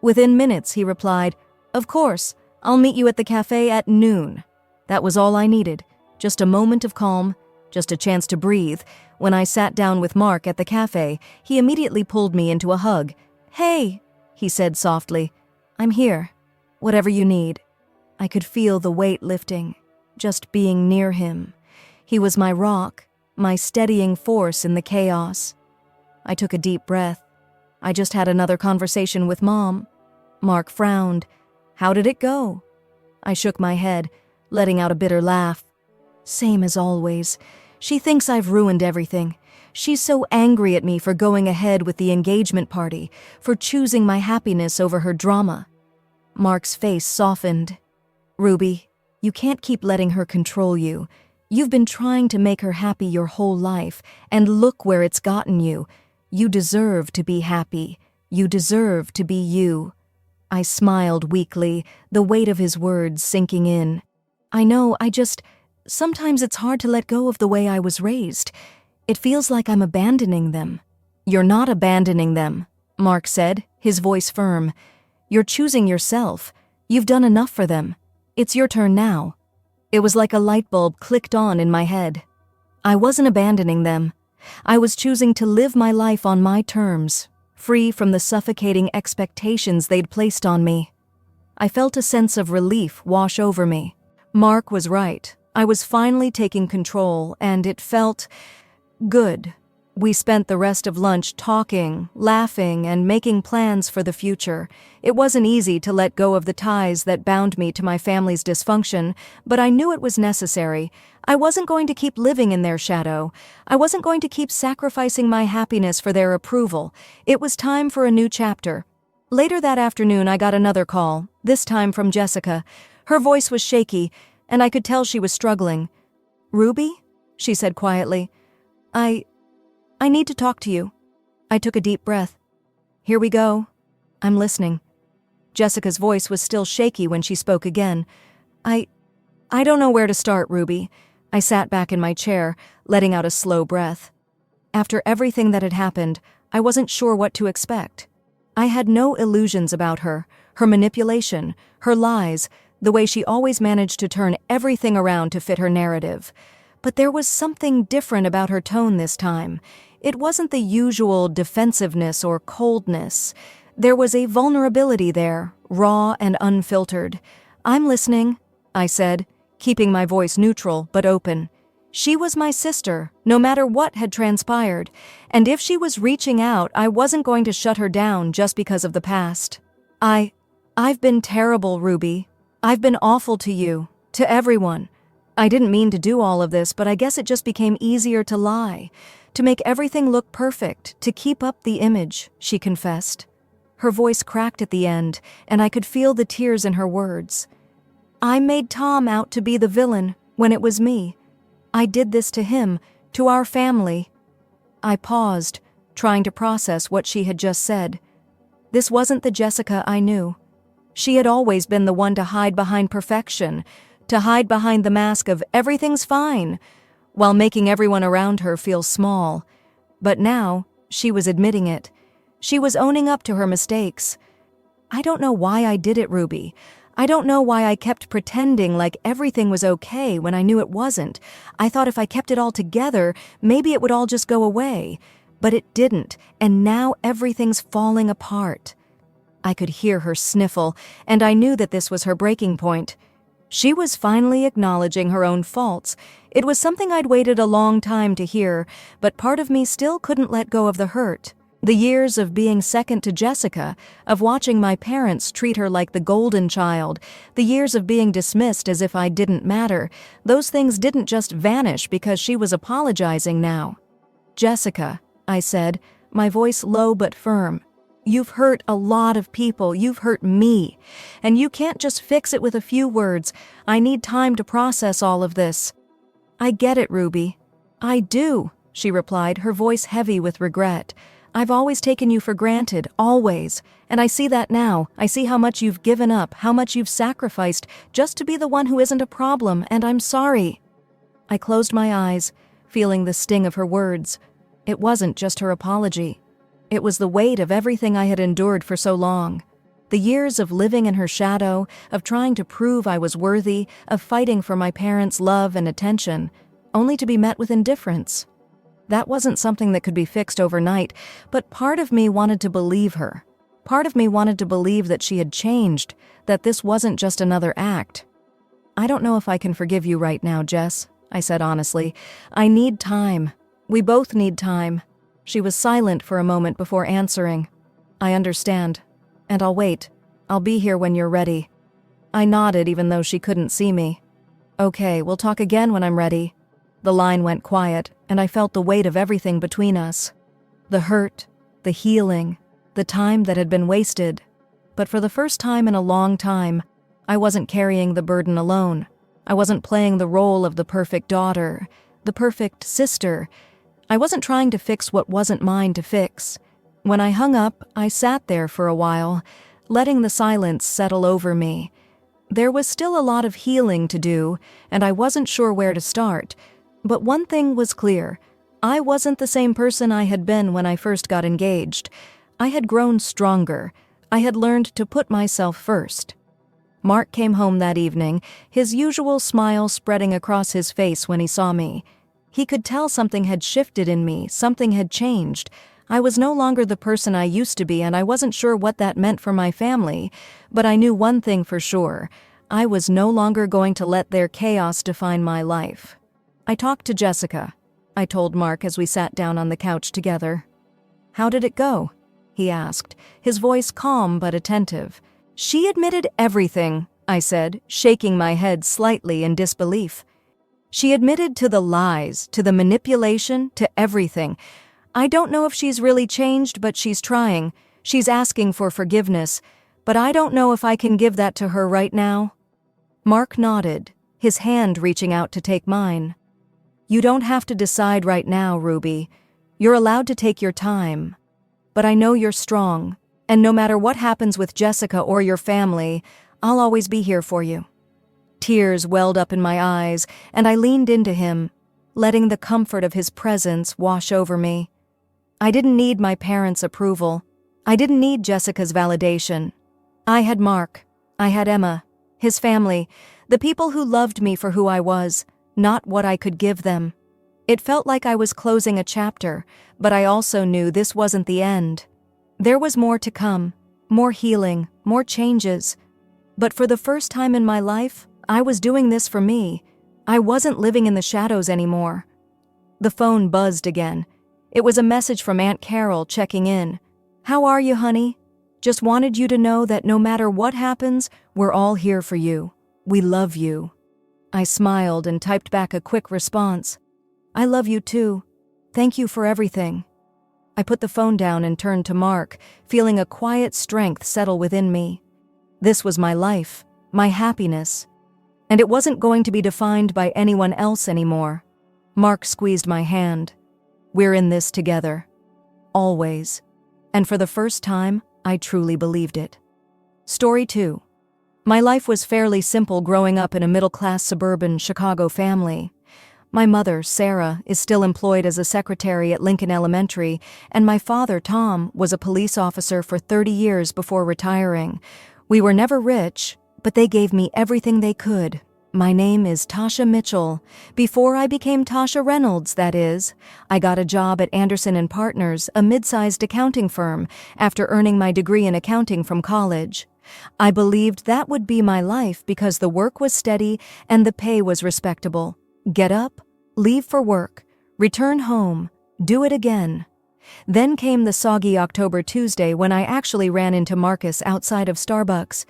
Within minutes, he replied, "Of course, I'll meet you at the cafe at noon." That was all I needed, just a moment of calm, just a chance to breathe. When I sat down with Mark at the cafe, he immediately pulled me into a hug. "Hey," he said softly, "I'm here. Whatever you need." I could feel the weight lifting, just being near him. He was my rock, my steadying force in the chaos. I took a deep breath. I just had another conversation with Mom. Mark frowned. "How did it go?" I shook my head, letting out a bitter laugh. "Same as always. She thinks I've ruined everything. She's so angry at me for going ahead with the engagement party, for choosing my happiness over her drama." Mark's face softened. "Ruby, you can't keep letting her control you. You've been trying to make her happy your whole life, and look where it's gotten you. You deserve to be happy. You deserve to be you." I smiled weakly, the weight of his words sinking in. "I know, sometimes it's hard to let go of the way I was raised. It feels like I'm abandoning them." "You're not abandoning them," Mark said, his voice firm. "You're choosing yourself. You've done enough for them. It's your turn now." It was like a light bulb clicked on in my head. I wasn't abandoning them. I was choosing to live my life on my terms, free from the suffocating expectations they'd placed on me. I felt a sense of relief wash over me. Mark was right. I was finally taking control, and it felt good. We spent the rest of lunch talking, laughing, and making plans for the future. It wasn't easy to let go of the ties that bound me to my family's dysfunction, but I knew it was necessary. I wasn't going to keep living in their shadow. I wasn't going to keep sacrificing my happiness for their approval. It was time for a new chapter. Later that afternoon, I got another call, this time from Jessica. Her voice was shaky, and I could tell she was struggling. "Ruby?" she said quietly. I need to talk to you." I took a deep breath. "Here we go. I'm listening." Jessica's voice was still shaky when she spoke again. I don't know where to start, Ruby." I sat back in my chair, letting out a slow breath. After everything that had happened, I wasn't sure what to expect. I had no illusions about her manipulation, her lies, the way she always managed to turn everything around to fit her narrative. But there was something different about her tone this time. It wasn't the usual defensiveness or coldness. There was a vulnerability there, raw and unfiltered. "I'm listening," I said, keeping my voice neutral but open. She was my sister, no matter what had transpired, and if she was reaching out, I wasn't going to shut her down just because of the past. I've been terrible, Ruby. I've been awful to you, to everyone. I didn't mean to do all of this, but I guess it just became easier to lie, to make everything look perfect, to keep up the image," she confessed. Her voice cracked at the end, and I could feel the tears in her words. "I made Tom out to be the villain when it was me. I did this to him, to our family." I paused, trying to process what she had just said. This wasn't the Jessica I knew. She had always been the one to hide behind perfection, to hide behind the mask of everything's fine, while making everyone around her feel small. But now, she was admitting it. She was owning up to her mistakes. "I don't know why I did it, Ruby. I don't know why I kept pretending like everything was okay when I knew it wasn't. I thought if I kept it all together, maybe it would all just go away. But it didn't, and now everything's falling apart." I could hear her sniffle, and I knew that this was her breaking point. She was finally acknowledging her own faults. It was something I'd waited a long time to hear, but part of me still couldn't let go of the hurt. The years of being second to Jessica, of watching my parents treat her like the golden child, the years of being dismissed as if I didn't matter, those things didn't just vanish because she was apologizing now. "Jessica," I said, my voice low but firm, "you've hurt a lot of people. You've hurt me. And you can't just fix it with a few words. I need time to process all of this." "I get it, Ruby." "I do," she replied, her voice heavy with regret. I've always taken you for granted, always. And I see that now. I see how much you've given up, how much you've sacrificed just to be the one who isn't a problem, and I'm sorry." I closed my eyes, feeling the sting of her words. It wasn't just her apology. It was the weight of everything I had endured for so long. The years of living in her shadow, of trying to prove I was worthy, of fighting for my parents' love and attention, only to be met with indifference. That wasn't something that could be fixed overnight, but part of me wanted to believe her. Part of me wanted to believe that she had changed, that this wasn't just another act. "I don't know if I can forgive you right now, Jess," I said honestly. "I need time. We both need time." She was silent for a moment before answering. "I understand. And I'll wait. I'll be here when you're ready." I nodded even though she couldn't see me. "Okay, we'll talk again when I'm ready." The line went quiet, and I felt the weight of everything between us. The hurt, the healing, the time that had been wasted. But for the first time in a long time, I wasn't carrying the burden alone. I wasn't playing the role of the perfect daughter, the perfect sister. I wasn't trying to fix what wasn't mine to fix. When I hung up, I sat there for a while, letting the silence settle over me. There was still a lot of healing to do, and I wasn't sure where to start. But one thing was clear. I wasn't the same person I had been when I first got engaged. I had grown stronger. I had learned to put myself first. Mark came home that evening, his usual smile spreading across his face when he saw me. He could tell something had shifted in me, something had changed. I was no longer the person I used to be, and I wasn't sure what that meant for my family. But I knew one thing for sure. I was no longer going to let their chaos define my life. "I talked to Jessica," I told Mark as we sat down on the couch together. "How did it go?" he asked, his voice calm but attentive. "She admitted everything," I said, shaking my head slightly in disbelief. "She admitted to the lies, to the manipulation, to everything. I don't know if she's really changed, but she's trying. She's asking for forgiveness, but I don't know if I can give that to her right now." Mark nodded, his hand reaching out to take mine. "You don't have to decide right now, Ruby. You're allowed to take your time. But I know you're strong, and no matter what happens with Jessica or your family, I'll always be here for you." Tears welled up in my eyes, and I leaned into him, letting the comfort of his presence wash over me. I didn't need my parents' approval. I didn't need Jessica's validation. I had Mark. I had Emma, his family, the people who loved me for who I was, not what I could give them. It felt like I was closing a chapter, but I also knew this wasn't the end. There was more to come, more healing, more changes. But for the first time in my life, I was doing this for me. I wasn't living in the shadows anymore. The phone buzzed again. It was a message from Aunt Carol checking in. "How are you, honey? Just wanted you to know that no matter what happens, we're all here for you. We love you." I smiled and typed back a quick response. "I love you too. Thank you for everything." I put the phone down and turned to Mark, feeling a quiet strength settle within me. This was my life, my happiness. And it wasn't going to be defined by anyone else anymore. Mark squeezed my hand. "We're in this together. Always." And for the first time, I truly believed it. Story 2. My life was fairly simple growing up in a middle-class suburban Chicago family. My mother, Sarah, is still employed as a secretary at Lincoln Elementary, and my father, Tom, was a police officer for 30 years before retiring. We were never rich, but they gave me everything they could. My name is Tasha Mitchell. Before I became Tasha Reynolds, that is. I got a job at Anderson & Partners, a mid-sized accounting firm, after earning my degree in accounting from college. I believed that would be my life because the work was steady and the pay was respectable. Get up, leave for work, return home, do it again. Then came the soggy October Tuesday when I actually ran into Marcus outside of Starbucks.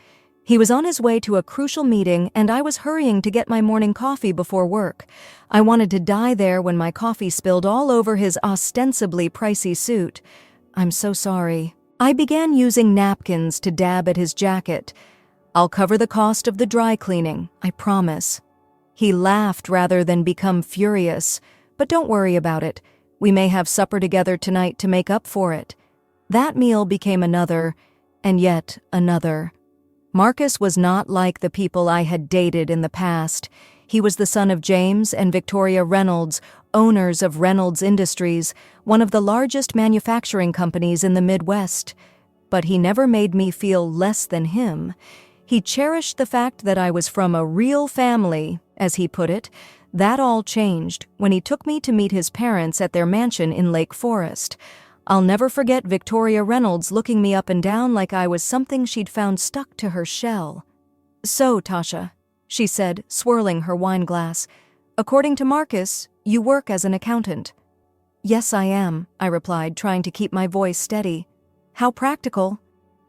He was on his way to a crucial meeting, and I was hurrying to get my morning coffee before work. I wanted to die there when my coffee spilled all over his ostensibly pricey suit. "I'm so sorry." I began using napkins to dab at his jacket. "I'll cover the cost of the dry cleaning, I promise." He laughed rather than become furious. "But don't worry about it. We may have supper together tonight to make up for it." That meal became another, and yet another. Marcus was not like the people I had dated in the past. He was the son of James and Victoria Reynolds, owners of Reynolds Industries, one of the largest manufacturing companies in the Midwest. But he never made me feel less than him. He cherished the fact that I was from a real family, as he put it. That all changed when he took me to meet his parents at their mansion in Lake Forest. I'll never forget Victoria Reynolds looking me up and down like I was something she'd found stuck to her shell. "So, Tasha," she said, swirling her wine glass, "according to Marcus, you work as an accountant." "Yes, I am," I replied, trying to keep my voice steady. "How practical,"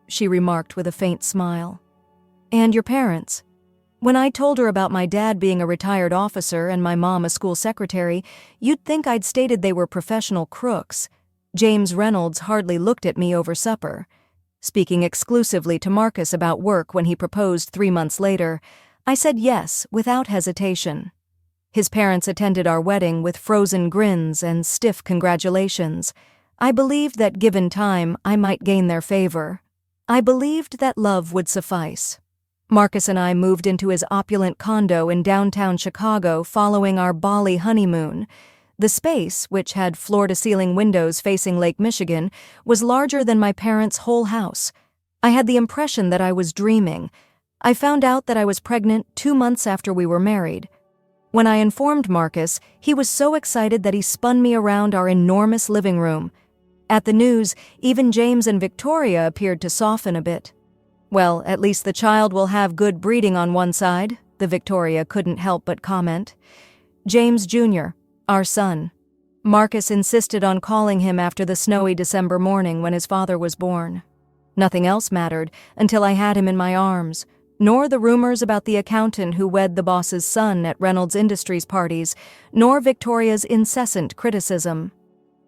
she remarked with a faint smile. "And your parents?" When I told her about my dad being a retired officer and my mom a school secretary, you'd think I'd stated they were professional crooks. James Reynolds hardly looked at me over supper. Speaking exclusively to Marcus about work when he proposed 3 months later, I said yes without hesitation. His parents attended our wedding with frozen grins and stiff congratulations. I believed that given time, I might gain their favor. I believed that love would suffice. Marcus and I moved into his opulent condo in downtown Chicago following our Bali honeymoon. The space, which had floor-to-ceiling windows facing Lake Michigan, was larger than my parents' whole house. I had the impression that I was dreaming. I found out that I was pregnant 2 months after we were married. When I informed Marcus, he was so excited that he spun me around our enormous living room. At the news, even James and Victoria appeared to soften a bit. "Well, at least the child will have good breeding on one side," the Victoria couldn't help but comment. "James Jr., our son." Marcus insisted on calling him after the snowy December morning when his father was born. Nothing else mattered until I had him in my arms, nor the rumors about the accountant who wed the boss's son at Reynolds Industries parties, nor Victoria's incessant criticism.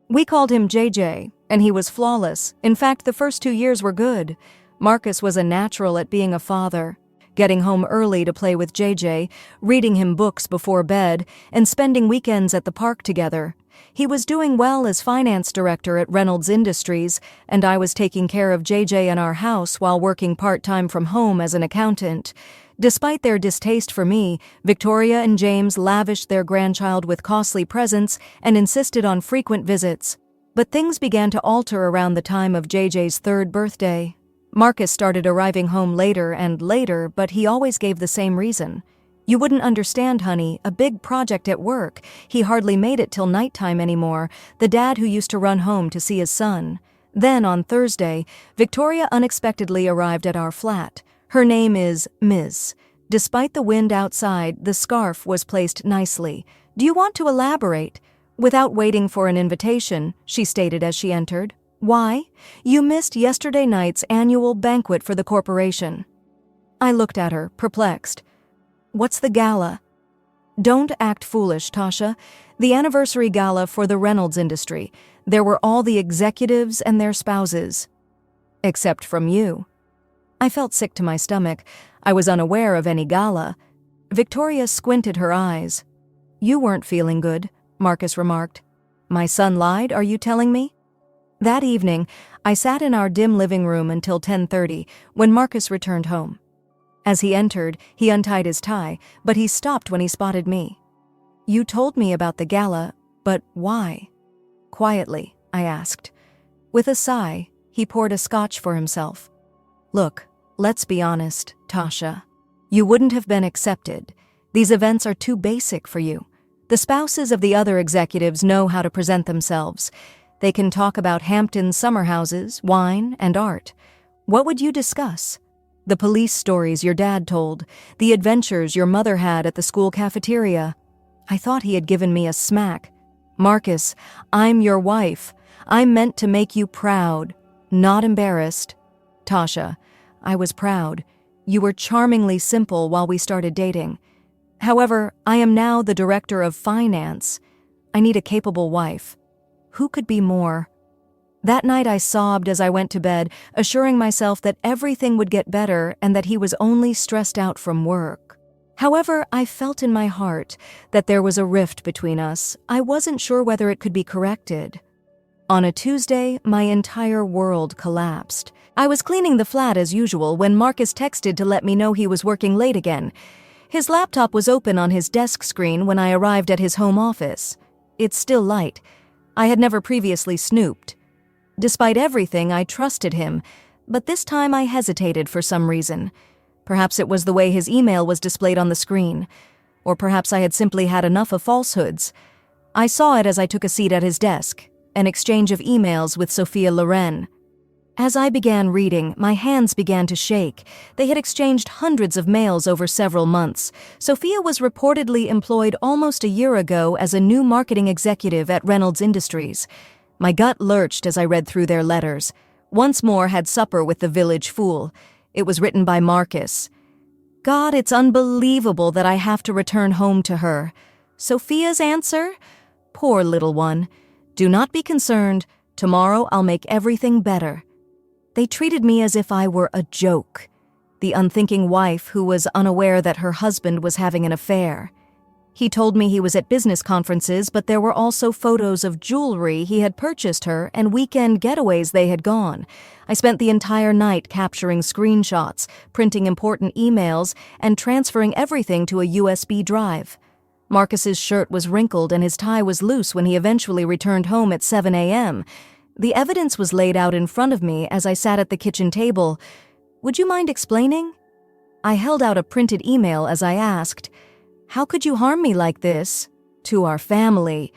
We called him JJ, and he was flawless. In fact, the first 2 years were good. Marcus was a natural at being a father. Getting home early to play with JJ, reading him books before bed, and spending weekends at the park together. He was doing well as finance director at Reynolds Industries, and I was taking care of JJ and our house while working part-time from home as an accountant. Despite their distaste for me, Victoria and James lavished their grandchild with costly presents and insisted on frequent visits. But things began to alter around the time of JJ's 3rd birthday. Marcus started arriving home later and later, but he always gave the same reason. "You wouldn't understand, honey, a big project at work. He hardly made it till nighttime anymore, the dad who used to run home to see his son." Then, on Thursday, Victoria unexpectedly arrived at our flat. Her name is Ms. Despite the wind outside, the scarf was placed nicely. "Do you want to elaborate?" Without waiting for an invitation, she stated as she entered. "Why? You missed yesterday night's annual banquet for the corporation." I looked at her, perplexed. "What's the gala?" "Don't act foolish, Tasha. The anniversary gala for the Reynolds industry. There were all the executives and their spouses." "Except from you." I felt sick to my stomach. I was unaware of any gala. Victoria squinted her eyes. "You weren't feeling good," Marcus remarked. "My son lied, are you telling me?" That evening, I sat in our dim living room until 10:30, when Marcus returned home. As he entered, he untied his tie, but he stopped when he spotted me. "You told me about the gala, but why?" Quietly, I asked. With a sigh, he poured a scotch for himself. "Look, let's be honest, Tasha. You wouldn't have been accepted. These events are too basic for you. The spouses of the other executives know how to present themselves. They can talk about Hampton's summer houses, wine, and art. What would you discuss? The police stories your dad told, the adventures your mother had at the school cafeteria." I thought he had given me a smack. "Marcus, I'm your wife. I'm meant to make you proud, not embarrassed." "Tasha, I was proud. You were charmingly simple while we started dating. However, I am now the director of finance. I need a capable wife. Who could be more?" That night I sobbed as I went to bed, assuring myself that everything would get better and that he was only stressed out from work. However, I felt in my heart that there was a rift between us. I wasn't sure whether it could be corrected. On a Tuesday, my entire world collapsed. I was cleaning the flat as usual when Marcus texted to let me know he was working late again. His laptop was open on his desk screen when I arrived at his home office. It's still light. I had never previously snooped. Despite everything, I trusted him, but this time I hesitated for some reason. Perhaps it was the way his email was displayed on the screen, or perhaps I had simply had enough of falsehoods. I saw it as I took a seat at his desk, an exchange of emails with Sophia Loren. As I began reading, my hands began to shake. They had exchanged hundreds of mails over several months. Sophia was reportedly employed almost a year ago as a new marketing executive at Reynolds Industries. My gut lurched as I read through their letters. Once more had supper with the village fool. It was written by Marcus. God, it's unbelievable that I have to return home to her. Sophia's answer? Poor little one. Do not be concerned. Tomorrow I'll make everything better. They treated me as if I were a joke. The unthinking wife who was unaware that her husband was having an affair. He told me he was at business conferences, but there were also photos of jewelry he had purchased her and weekend getaways they had gone. I spent the entire night capturing screenshots, printing important emails, and transferring everything to a USB drive. Marcus's shirt was wrinkled and his tie was loose when he eventually returned home at 7 a.m. The evidence was laid out in front of me as I sat at the kitchen table. Would you mind explaining? I held out a printed email as I asked, How could you harm me like this? To our family.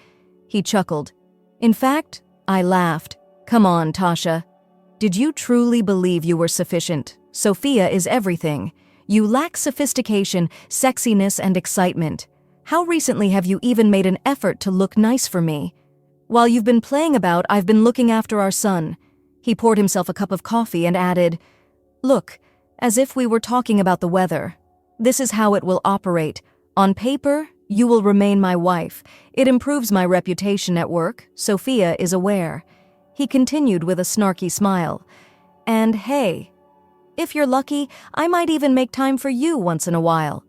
He chuckled. In fact, I laughed. Come on, Tasha. Did you truly believe you were sufficient? Sophia is everything. You lack sophistication, sexiness, and excitement. How recently have you even made an effort to look nice for me? While you've been playing about, I've been looking after our son. He poured himself a cup of coffee and added, Look, as if we were talking about the weather. This is how it will operate. On paper, you will remain my wife. It improves my reputation at work. Sophia is aware. He continued with a snarky smile. And hey, if you're lucky, I might even make time for you once in a while.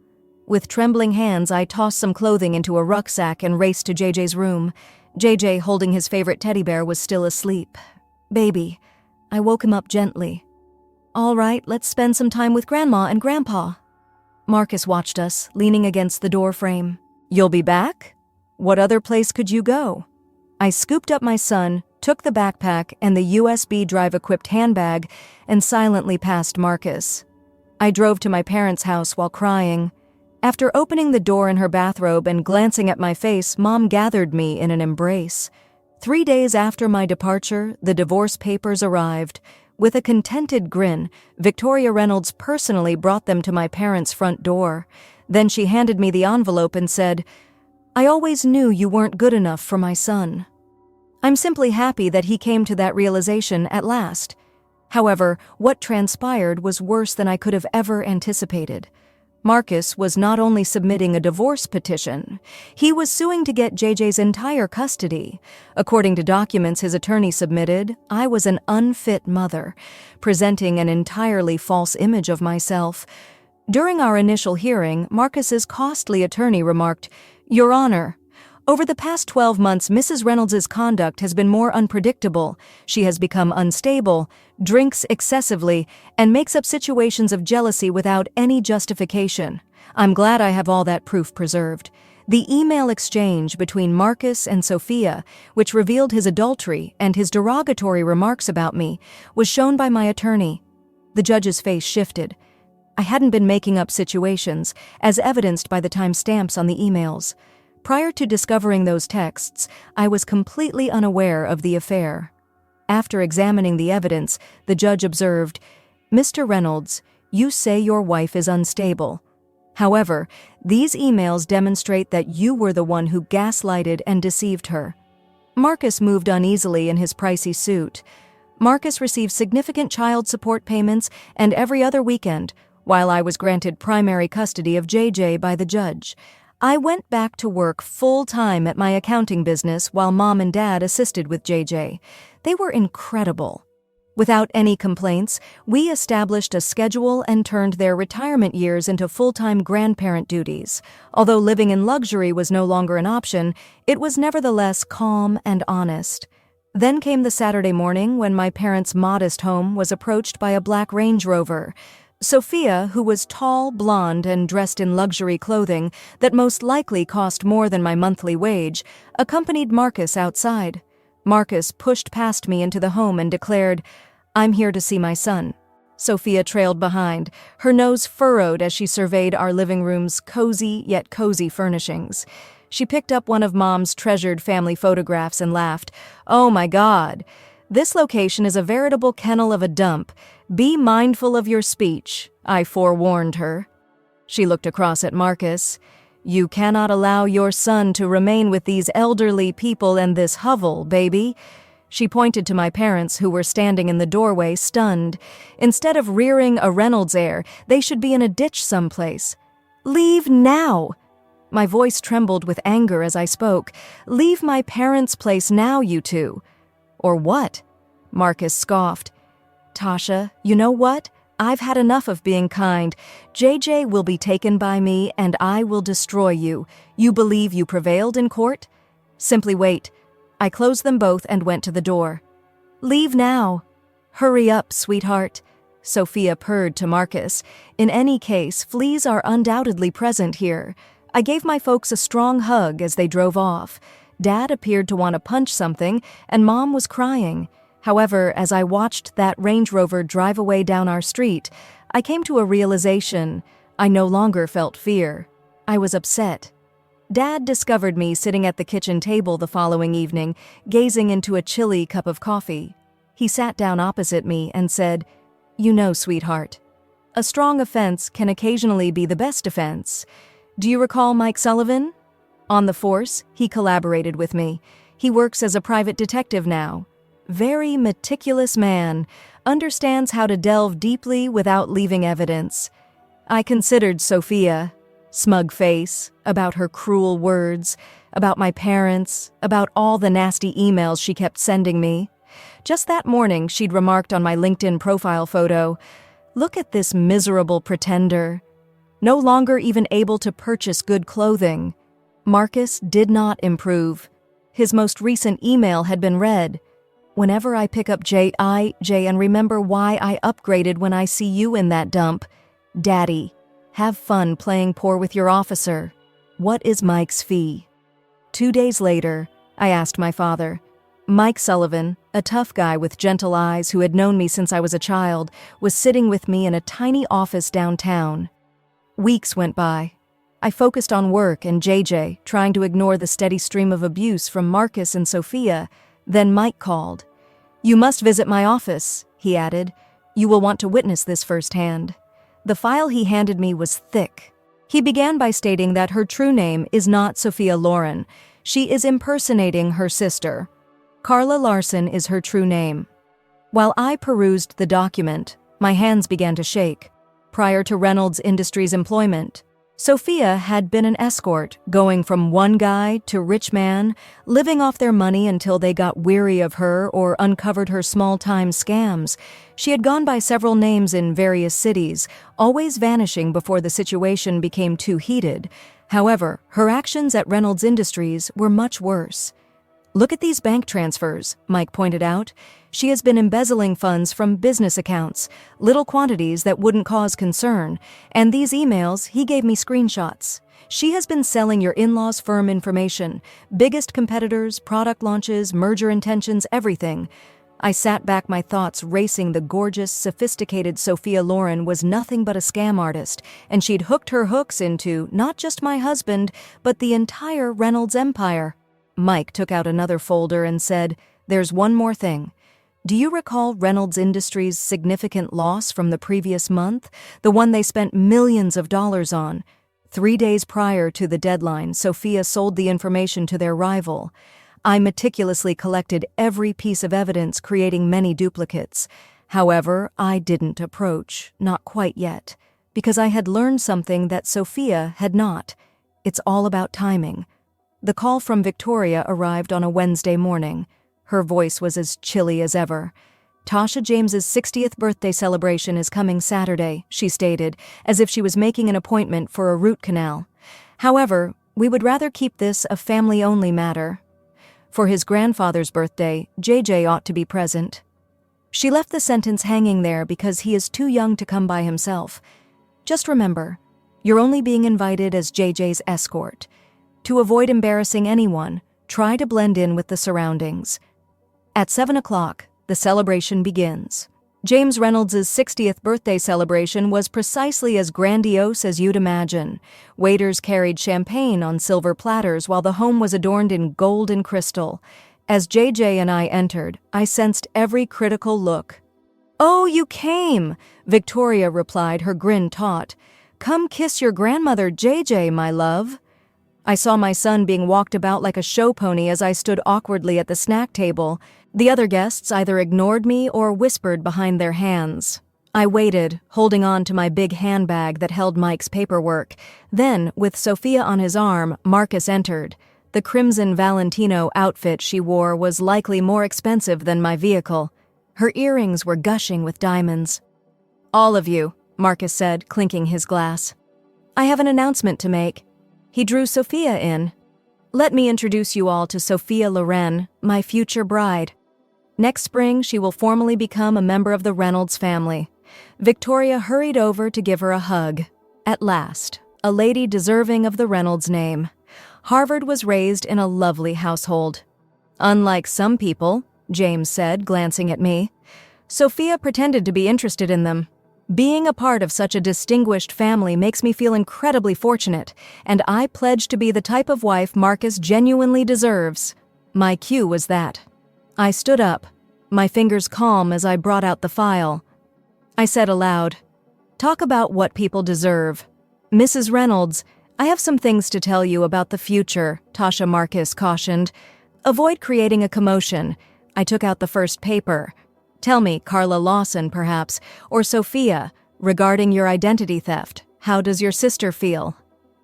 With trembling hands, I tossed some clothing into a rucksack and raced to JJ's room. JJ, holding his favorite teddy bear, was still asleep. Baby. I woke him up gently. All right, let's spend some time with Grandma and Grandpa. Marcus watched us, leaning against the door frame. You'll be back? What other place could you go? I scooped up my son, took the backpack and the USB drive-equipped handbag, and silently passed Marcus. I drove to my parents' house while crying. After opening the door in her bathrobe and glancing at my face, Mom gathered me in an embrace. 3 days after my departure, the divorce papers arrived. With a contented grin, Victoria Reynolds personally brought them to my parents' front door. Then she handed me the envelope and said, I always knew you weren't good enough for my son. I'm simply happy that he came to that realization at last. However, what transpired was worse than I could have ever anticipated. Marcus was not only submitting a divorce petition, he was suing to get JJ's entire custody. According to documents his attorney submitted, I was an unfit mother, presenting an entirely false image of myself. During our initial hearing, Marcus's costly attorney remarked, Your Honor, over the past 12 months, Mrs. Reynolds' conduct has been more unpredictable. She has become unstable, drinks excessively, and makes up situations of jealousy without any justification. I'm glad I have all that proof preserved. The email exchange between Marcus and Sophia, which revealed his adultery and his derogatory remarks about me, was shown by my attorney. The judge's face shifted. I hadn't been making up situations, as evidenced by the timestamps on the emails. Prior to discovering those texts, I was completely unaware of the affair. After examining the evidence, the judge observed, Mr. Reynolds, you say your wife is unstable. However, these emails demonstrate that you were the one who gaslighted and deceived her. Marcus moved uneasily in his pricey suit. Marcus received significant child support payments and every other weekend, while I was granted primary custody of JJ by the judge. I went back to work full-time at my accounting business while Mom and Dad assisted with JJ. They were incredible. Without any complaints, we established a schedule and turned their retirement years into full-time grandparent duties. Although living in luxury was no longer an option, it was nevertheless calm and honest. Then came the Saturday morning when my parents' modest home was approached by a black Range Rover. Sophia, who was tall, blonde, and dressed in luxury clothing that most likely cost more than my monthly wage, accompanied Marcus outside. Marcus pushed past me into the home and declared, "I'm here to see my son." Sophia trailed behind, her nose furrowed as she surveyed our living room's cozy yet cozy furnishings. She picked up one of Mom's treasured family photographs and laughed. "Oh my God, this location is a veritable kennel of a dump. Be mindful of your speech," I forewarned her. She looked across at Marcus. "You cannot allow your son to remain with these elderly people and this hovel, baby." She pointed to my parents, who were standing in the doorway, stunned. Instead of rearing a Reynolds heir, they should be in a ditch someplace. "Leave now!" My voice trembled with anger as I spoke. "Leave my parents' place now, you two." "Or what?" Marcus scoffed. "Tasha, you know what? I've had enough of being kind. JJ will be taken by me, and I will destroy you. You believe you prevailed in court? Simply wait." I closed them both and went to the door. "Leave now." "Hurry up, sweetheart." Sophia purred to Marcus. In any case, fleas are undoubtedly present here. I gave my folks a strong hug as they drove off. Dad appeared to want to punch something, and Mom was crying. However, as I watched that Range Rover drive away down our street, I came to a realization. I no longer felt fear. I was upset. Dad discovered me sitting at the kitchen table the following evening, gazing into a chilly cup of coffee. He sat down opposite me and said, "You know, sweetheart, a strong offense can occasionally be the best defense. Do you recall Mike Sullivan? On the force, he collaborated with me. He works as a private detective now. Very meticulous man, understands how to delve deeply without leaving evidence." I considered Sophia. Smug face, about her cruel words, about my parents, about all the nasty emails she kept sending me. Just that morning, she'd remarked on my LinkedIn profile photo, "Look at this miserable pretender. No longer even able to purchase good clothing." Marcus did not improve. His most recent email had been read. "Whenever I pick up Jay and remember why I upgraded when I see you in that dump. Daddy, have fun playing poor with your officer. What is Mike's fee?" 2 days later, I asked my father. Mike Sullivan, a tough guy with gentle eyes who had known me since I was a child, was sitting with me in a tiny office downtown. Weeks went by. I focused on work and JJ, trying to ignore the steady stream of abuse from Marcus and Sophia. Then Mike called. "You must visit my office," he added. "You will want to witness this firsthand." The file he handed me was thick. He began by stating that her true name is not Sophia Loren. She is impersonating her sister. Carla Larson is her true name. While I perused the document, my hands began to shake. Prior to Reynolds Industries' employment, Sophia had been an escort, going from one guy to rich man, living off their money until they got weary of her or uncovered her small-time scams. She had gone by several names in various cities, always vanishing before the situation became too heated. However, her actions at Reynolds Industries were much worse. "Look at these bank transfers," Mike pointed out. "She has been embezzling funds from business accounts, little quantities that wouldn't cause concern. And these emails, he gave me screenshots. She has been selling your in-laws' firm information, biggest competitors, product launches, merger intentions, everything." I sat back, my thoughts racing. The gorgeous, sophisticated Sophia Loren was nothing but a scam artist, and she'd hooked her hooks into not just my husband, but the entire Reynolds empire. Mike took out another folder and said, "There's one more thing. Do you recall Reynolds Industries' significant loss from the previous month? The one they spent millions of dollars on? 3 days prior to the deadline, Sophia sold the information to their rival. I meticulously collected every piece of evidence, creating many duplicates. However, I didn't approach, not quite yet, because I had learned something that Sophia had not. It's all about timing." The call from Victoria arrived on a Wednesday morning. Her voice was as chilly as ever. Tasha James's 60th birthday celebration is coming Saturday, she stated, as if she was making an appointment for a root canal. However, we would rather keep this a family-only matter. For his grandfather's birthday, JJ ought to be present. She left the sentence hanging there because he is too young to come by himself. Just remember, you're only being invited as JJ's escort. To avoid embarrassing anyone, try to blend in with the surroundings. At 7 o'clock, the celebration begins. James Reynolds' 60th birthday celebration was precisely as grandiose as you'd imagine. Waiters carried champagne on silver platters while the home was adorned in gold and crystal. As JJ and I entered, I sensed every critical look. "Oh, you came!" Victoria replied, her grin taut. "Come kiss your grandmother, JJ, my love." I saw my son being walked about like a show pony as I stood awkwardly at the snack table. The other guests either ignored me or whispered behind their hands. I waited, holding on to my big handbag that held Mike's paperwork. Then, with Sophia on his arm, Marcus entered. The crimson Valentino outfit she wore was likely more expensive than my vehicle. Her earrings were gushing with diamonds. "All of you," Marcus said, clinking his glass. "I have an announcement to make." He drew Sophia in. "Let me introduce you all to Sophia Loren, my future bride. Next spring, she will formally become a member of the Reynolds family." Victoria hurried over to give her a hug. At last, a lady deserving of the Reynolds name. Harvard was raised in a lovely household. "Unlike some people," James said, glancing at me. Sophia pretended to be interested in them. "Being a part of such a distinguished family makes me feel incredibly fortunate, and I pledge to be the type of wife Marcus genuinely deserves." My cue was that. I stood up, my fingers calm as I brought out the file. I said aloud, "Talk about what people deserve. Mrs. Reynolds, I have some things to tell you about the future," Tasha Marcus cautioned. "Avoid creating a commotion." I took out the first paper. "Tell me, Carla Lawson, perhaps, or Sophia, regarding your identity theft. How does your sister feel?"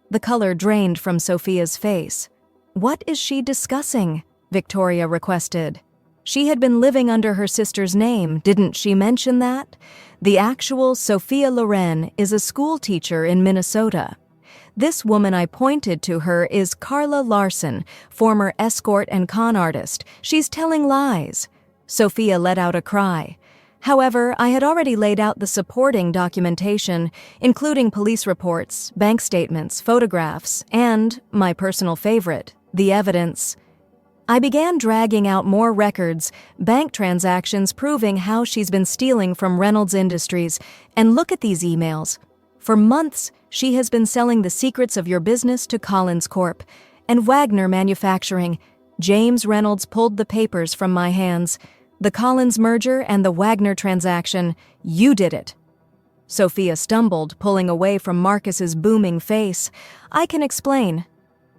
The color drained from Sophia's face. "What is she discussing?" Victoria requested. She had been living under her sister's name, didn't she mention that? The actual Sophia Loren is a school teacher in Minnesota. This woman I pointed to her is Carla Larson, former escort and con artist. She's telling lies. Sophia let out a cry. However, I had already laid out the supporting documentation, including police reports, bank statements, photographs, and, my personal favorite, the evidence. I began dragging out more records, bank transactions proving how she's been stealing from Reynolds Industries. And look at these emails. For months, she has been selling the secrets of your business to Collins Corp. and Wagner Manufacturing. James Reynolds pulled the papers from my hands. The Collins merger and the Wagner transaction. You did it. Sophia stumbled, pulling away from Marcus's booming face. I can explain.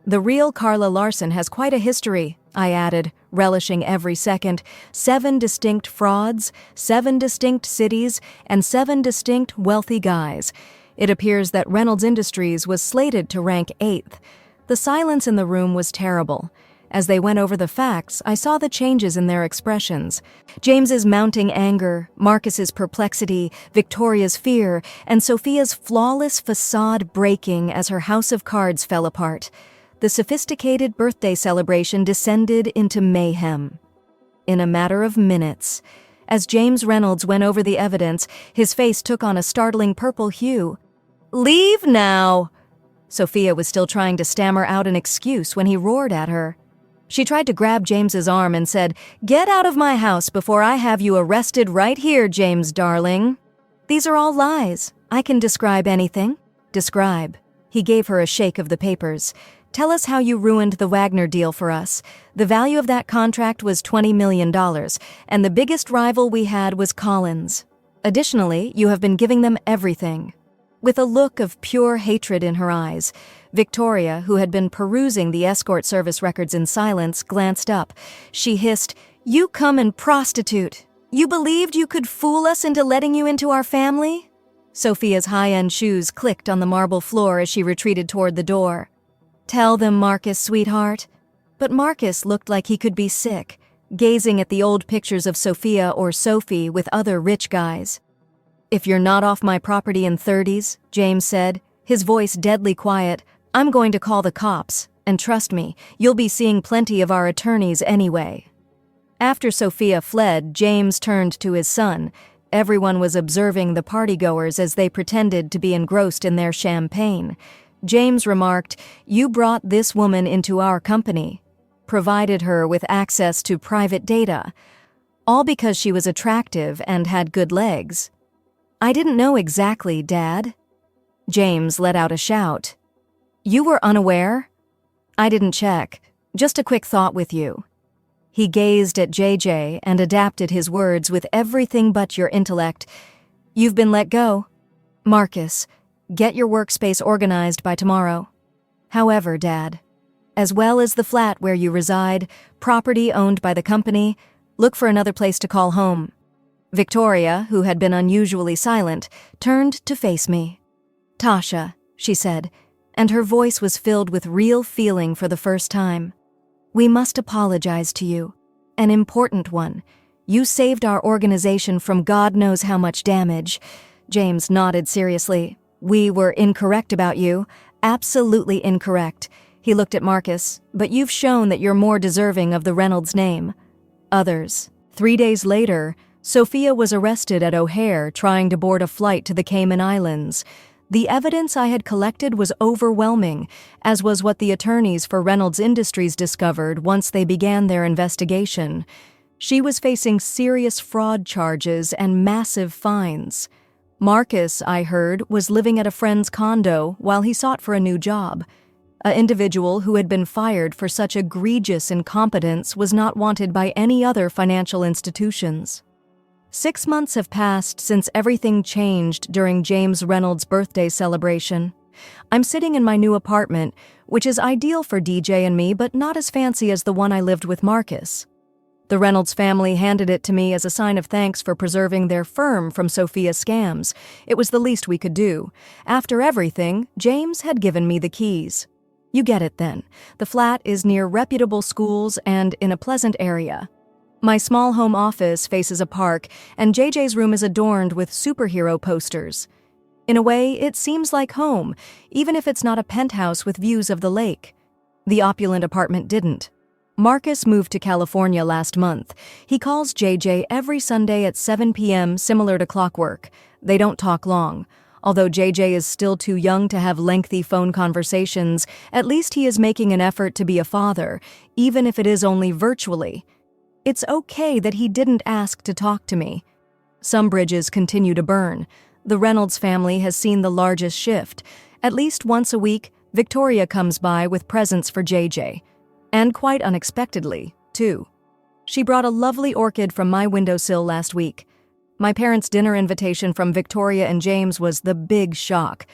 The real Carla Larson has quite a history, I added, relishing every second. 7 distinct frauds, 7 distinct cities, and 7 distinct wealthy guys. It appears that Reynolds Industries was slated to rank 8th. The silence in the room was terrible. As they went over the facts, I saw the changes in their expressions. James's mounting anger, Marcus's perplexity, Victoria's fear, and Sophia's flawless facade breaking as her house of cards fell apart. The sophisticated birthday celebration descended into mayhem. In a matter of minutes, as James Reynolds went over the evidence, his face took on a startling purple hue. "Leave now!" Sophia was still trying to stammer out an excuse when he roared at her. She tried to grab James's arm and said, "Get out of my house before I have you arrested right here, James, darling." "These are all lies. I can describe anything." "Describe." He gave her a shake of the papers. "Tell us how you ruined the Wagner deal for us. The value of that contract was $20 million, and the biggest rival we had was Collins. Additionally, you have been giving them everything." With a look of pure hatred in her eyes, Victoria, who had been perusing the escort service records in silence, glanced up. She hissed, "You come and prostitute. You believed you could fool us into letting you into our family?" Sophia's high-end shoes clicked on the marble floor as she retreated toward the door. "Tell them, Marcus, sweetheart." But Marcus looked like he could be sick. gazing at the old pictures of Sophia or Sophie with other rich guys. "If you're not off my property in 30s, James said, his voice deadly quiet, "I'm going to call the cops, and trust me, you'll be seeing plenty of our attorneys anyway." After Sophia fled, James turned to his son. Everyone was observing the partygoers as they pretended to be engrossed in their champagne. James remarked, "You brought this woman into our company, provided her with access to private data, all because she was attractive and had good legs." "I didn't know exactly, Dad." James let out a shout. "You were unaware?" "I didn't check. Just a quick thought with you." He gazed at JJ and adapted his words with everything but your intellect. "You've been let go. Marcus, get your workspace organized by tomorrow. However, Dad, as well as the flat where you reside, property owned by the company, look for another place to call home." Victoria, who had been unusually silent, turned to face me. "Tasha," she said, and her voice was filled with real feeling for the first time. "We must apologize to you. An important one. You saved our organization from God knows how much damage." James nodded seriously. "We were incorrect about you. Absolutely incorrect." He looked at Marcus. "But you've shown that you're more deserving of the Reynolds name." Others. 3 days later, Sophia was arrested at O'Hare trying to board a flight to the Cayman Islands. The evidence I had collected was overwhelming, as was what the attorneys for Reynolds Industries discovered once they began their investigation. She was facing serious fraud charges and massive fines. Marcus, I heard, was living at a friend's condo while he sought for a new job. An individual who had been fired for such egregious incompetence was not wanted by any other financial institutions. 6 months have passed since everything changed during James Reynolds' birthday celebration. I'm sitting in my new apartment, which is ideal for DJ and me but not as fancy as the one I lived with Marcus. The Reynolds family handed it to me as a sign of thanks for preserving their firm from Sophia's scams. It was the least we could do. After everything, James had given me the keys. You get it then. The flat is near reputable schools and in a pleasant area. My small home office faces a park, and JJ's room is adorned with superhero posters. In a way, it seems like home, even if it's not a penthouse with views of the lake. The opulent apartment didn't. Marcus moved to California last month. He calls JJ every Sunday at 7 p.m., similar to clockwork. They don't talk long. Although JJ is still too young to have lengthy phone conversations, at least he is making an effort to be a father, even if it is only virtually. It's okay that he didn't ask to talk to me. Some bridges continue to burn. The Reynolds family has seen the largest shift. At least once a week, Victoria comes by with presents for JJ. And quite unexpectedly, too. She brought a lovely orchid from my windowsill last week. My parents' dinner invitation from Victoria and James was the big shock.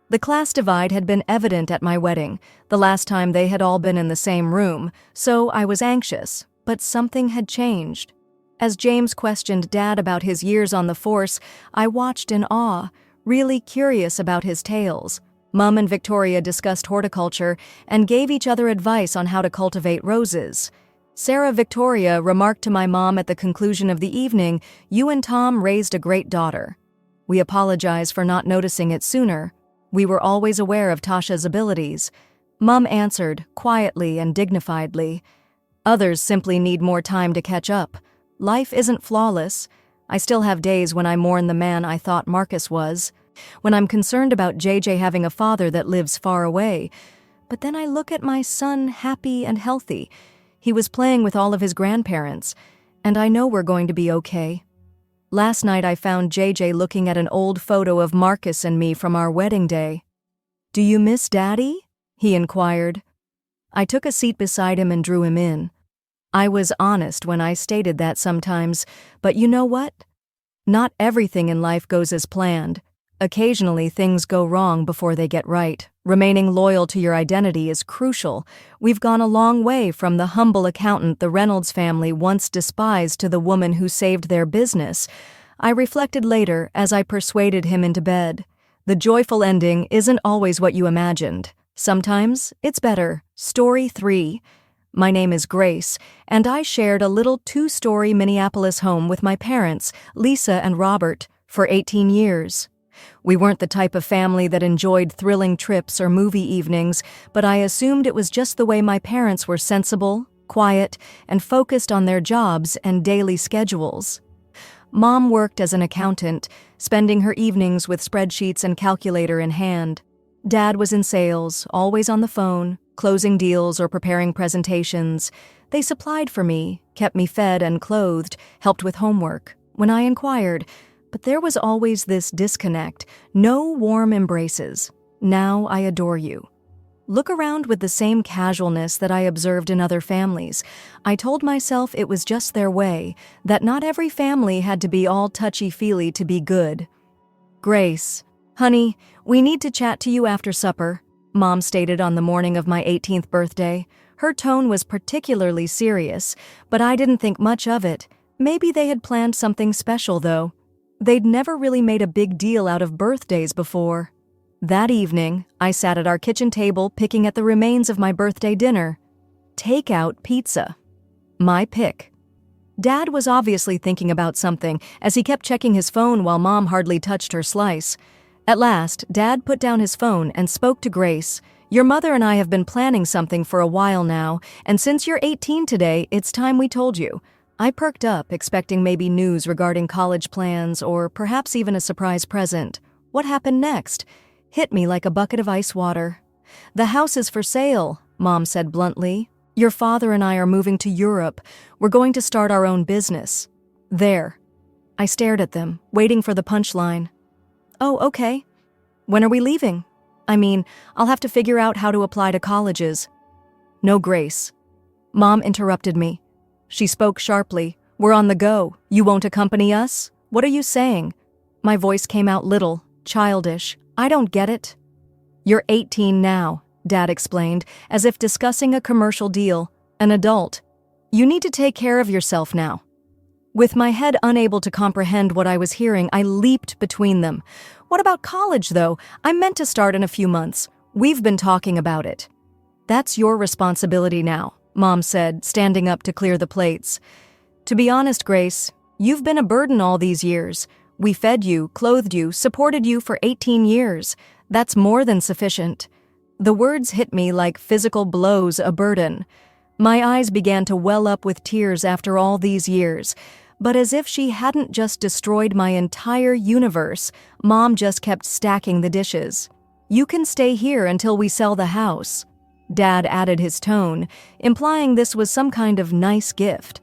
The class divide had been evident at my wedding, the last time they had all been in the same room, so I was anxious. But something had changed. As James questioned Dad about his years on the force, I watched in awe, really curious about his tales. Mum and Victoria discussed horticulture and gave each other advice on how to cultivate roses. Sarah Victoria remarked to my mom at the conclusion of the evening, "You and Tom raised a great daughter." We apologize for not noticing it sooner. We were always aware of Tasha's abilities. Mum answered, quietly and dignifiedly. Others simply need more time to catch up. Life isn't flawless. I still have days when I mourn the man I thought Marcus was, when I'm concerned about JJ having a father that lives far away. But then I look at my son happy and healthy. He was playing with all of his grandparents, and I know we're going to be okay. Last night I found JJ looking at an old photo of Marcus and me from our wedding day. "Do you miss Daddy?" he inquired. I took a seat beside him and drew him in. I was honest when I stated that sometimes, but you know what? Not everything in life goes as planned. Occasionally things go wrong before they get right. Remaining loyal to your identity is crucial. We've gone a long way from the humble accountant the Reynolds family once despised to the woman who saved their business. I reflected later as I persuaded him into bed. The joyful ending isn't always what you imagined. Sometimes it's better. Story 3. My name is Grace, and I shared a little two-story Minneapolis home with my parents, Lisa and Robert, for 18 years. We weren't the type of family that enjoyed thrilling trips or movie evenings, but I assumed it was just the way my parents were: sensible, quiet, and focused on their jobs and daily schedules. Mom worked as an accountant, spending her evenings with spreadsheets and calculator in hand. Dad was in sales, always on the phone, closing deals or preparing presentations. They supplied for me, kept me fed and clothed, helped with homework when I inquired, but there was always this disconnect, no warm embraces. Now I adore you. Look around with the same casualness that I observed in other families. I told myself it was just their way, that not every family had to be all touchy-feely to be good. Grace, honey, we need to chat to you after supper, Mom stated on the morning of my 18th birthday. Her tone was particularly serious, but I didn't think much of it. Maybe they had planned something special, though. They'd never really made a big deal out of birthdays before. That evening, I sat at our kitchen table picking at the remains of my birthday dinner. Takeout pizza. My pick. Dad was obviously thinking about something as he kept checking his phone while Mom hardly touched her slice. At last, Dad put down his phone and spoke to Grace. "Your mother and I have been planning something for a while now, and since you're 18 today, it's time we told you." I perked up, expecting maybe news regarding college plans or perhaps even a surprise present. What happened next? Hit me like a bucket of ice water. "The house is for sale," Mom said bluntly. "Your father and I are moving to Europe. We're going to start our own business." There. I stared at them, waiting for the punchline. "Oh, okay. When are we leaving? I mean, I'll have to figure out how to apply to colleges." "No, Grace." Mom interrupted me. She spoke sharply. "We're on the go. You won't accompany us? What are you saying?" My voice came out little, childish. "I don't get it." "You're 18 now," Dad explained, as if discussing a commercial deal. "An adult. You need to take care of yourself now." With my head unable to comprehend what I was hearing, I leaped between them. "What about college, though? I'm meant to start in a few months. We've been talking about it." "That's your responsibility now," Mom said, standing up to clear the plates. "To be honest, Grace, you've been a burden all these years. We fed you, clothed you, supported you for 18 years. That's more than sufficient." The words hit me like physical blows, a burden. My eyes began to well up with tears after all these years. But as if she hadn't just destroyed my entire universe, Mom just kept stacking the dishes. "You can stay here until we sell the house." Dad added his tone, implying this was some kind of nice gift.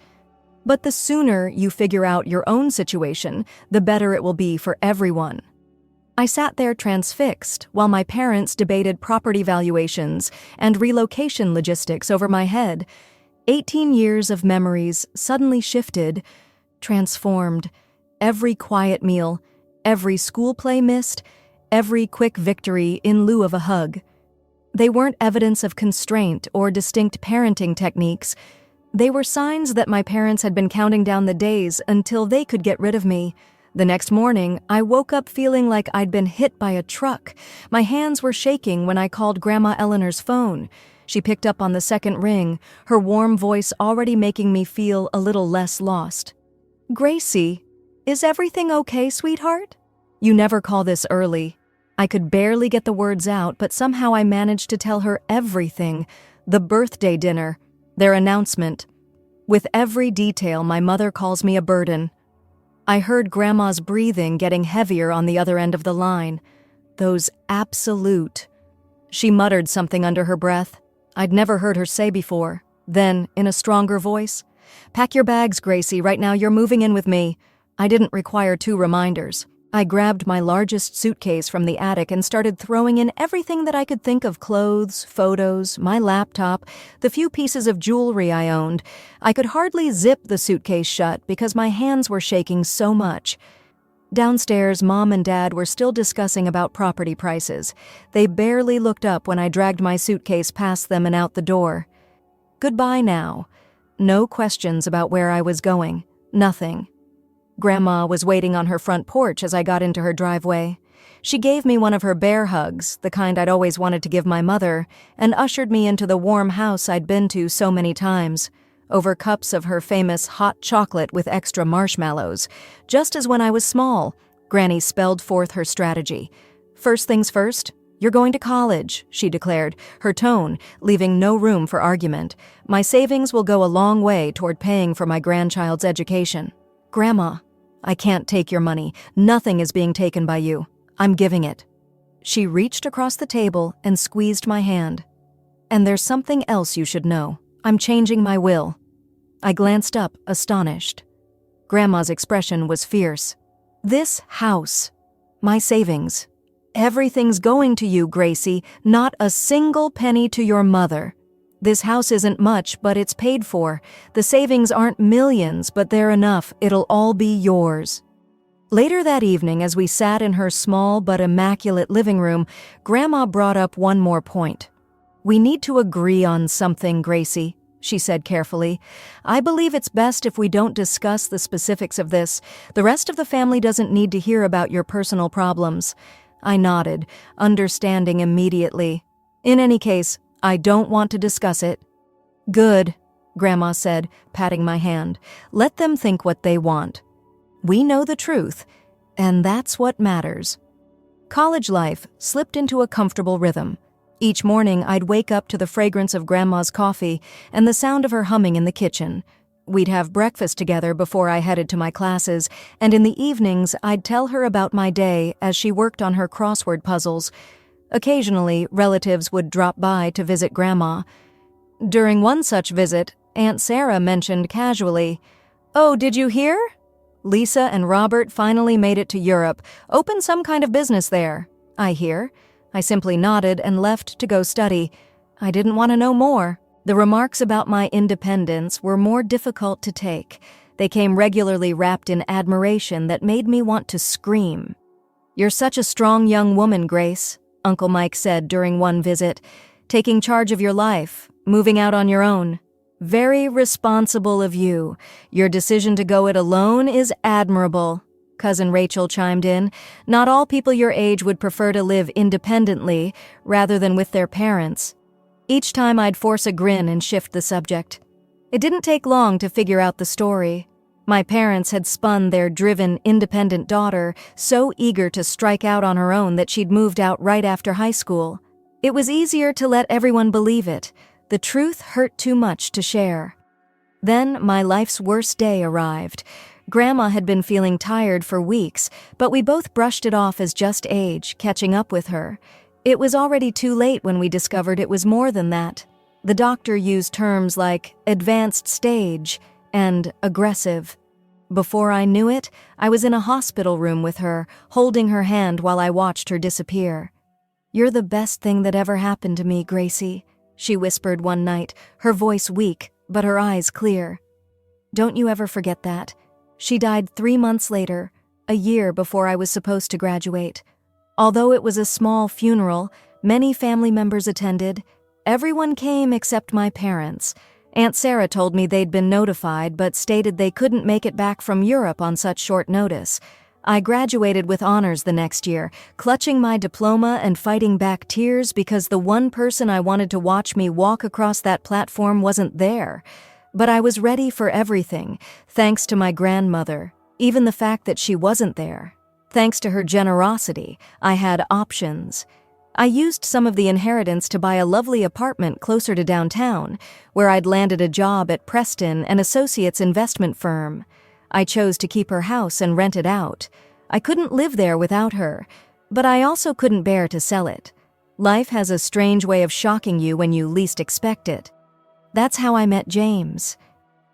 "But the sooner you figure out your own situation, the better it will be for everyone." I sat there transfixed while my parents debated property valuations and relocation logistics over my head. 18 years of memories suddenly shifted, transformed. Every quiet meal, every school play missed, every quick victory in lieu of a hug. They weren't evidence of constraint or distinct parenting techniques. They were signs that my parents had been counting down the days until they could get rid of me. The next morning, I woke up feeling like I'd been hit by a truck. My hands were shaking when I called Grandma Eleanor's phone. She picked up on the second ring, her warm voice already making me feel a little less lost. "Gracie, is everything okay, sweetheart?" "You never call this early." I could barely get the words out, but somehow I managed to tell her everything. The birthday dinner, their announcement. With every detail, my mother calls me a burden. I heard Grandma's breathing getting heavier on the other end of the line. Those absolute. She muttered something under her breath. I'd never heard her say before. Then, in a stronger voice, "Pack your bags, Gracie. Right now you're moving in with me." I didn't require 2 reminders. I grabbed my largest suitcase from the attic and started throwing in everything that I could think of: clothes, photos, my laptop, the few pieces of jewelry I owned. I could hardly zip the suitcase shut because my hands were shaking so much. Downstairs, Mom and Dad were still discussing about property prices. They barely looked up when I dragged my suitcase past them and out the door. Goodbye now. No questions about where I was going. Nothing. Grandma was waiting on her front porch as I got into her driveway. She gave me one of her bear hugs, the kind I'd always wanted to give my mother, and ushered me into the warm house I'd been to so many times, over cups of her famous hot chocolate with extra marshmallows. Just as when I was small, Granny spelled forth her strategy. "First things first, you're going to college," she declared, her tone leaving no room for argument. "My savings will go a long way toward paying for my grandchild's education." "Grandma, I can't take your money. Nothing is being taken by you. I'm giving it." She reached across the table and squeezed my hand. "And there's something else you should know. I'm changing my will." I glanced up, astonished. Grandma's expression was fierce. "This house, my savings, everything's going to you, Gracie, not a single penny to your mother. This house isn't much, but it's paid for. The savings aren't millions, but they're enough. It'll all be yours." Later that evening, as we sat in her small but immaculate living room, Grandma brought up one more point. "We need to agree on something, Gracie," she said carefully. "I believe it's best if we don't discuss the specifics of this. The rest of the family doesn't need to hear about your personal problems." I nodded, understanding immediately. "In any case, I don't want to discuss it." "Good," Grandma said, patting my hand. "Let them think what they want. We know the truth, and that's what matters." College life slipped into a comfortable rhythm. Each morning, I'd wake up to the fragrance of Grandma's coffee and the sound of her humming in the kitchen. We'd have breakfast together before I headed to my classes, and in the evenings, I'd tell her about my day as she worked on her crossword puzzles. Occasionally, relatives would drop by to visit Grandma. During one such visit, Aunt Sarah mentioned casually, "Oh, did you hear? Lisa and Robert finally made it to Europe, opened some kind of business there. I hear." I simply nodded and left to go study. I didn't want to know more. The remarks about my independence were more difficult to take. They came regularly wrapped in admiration that made me want to scream. "You're such a strong young woman, Grace," Uncle Mike said during one visit. "Taking charge of your life, moving out on your own. Very responsible of you. Your decision to go it alone is admirable." Cousin Rachel chimed in. "Not all people your age would prefer to live independently rather than with their parents." Each time I'd force a grin and shift the subject. It didn't take long to figure out the story. My parents had spun their driven, independent daughter, so eager to strike out on her own that she'd moved out right after high school. It was easier to let everyone believe it. The truth hurt too much to share. Then my life's worst day arrived. Grandma had been feeling tired for weeks, but we both brushed it off as just age, catching up with her. It was already too late when we discovered it was more than that. The doctor used terms like advanced stage and aggressive. Before I knew it, I was in a hospital room with her, holding her hand while I watched her disappear. "You're the best thing that ever happened to me, Gracie," she whispered one night, her voice weak, but her eyes clear. "Don't you ever forget that." She died 3 months later, a year before I was supposed to graduate. Although it was a small funeral, many family members attended. Everyone came except my parents. Aunt Sarah told me they'd been notified, but stated they couldn't make it back from Europe on such short notice. I graduated with honors the next year, clutching my diploma and fighting back tears because the one person I wanted to watch me walk across that platform wasn't there. But I was ready for everything, thanks to my grandmother, even the fact that she wasn't there. Thanks to her generosity, I had options. I used some of the inheritance to buy a lovely apartment closer to downtown, where I'd landed a job at Preston, an associate's investment firm. I chose to keep her house and rent it out. I couldn't live there without her, but I also couldn't bear to sell it. Life has a strange way of shocking you when you least expect it. That's how I met James.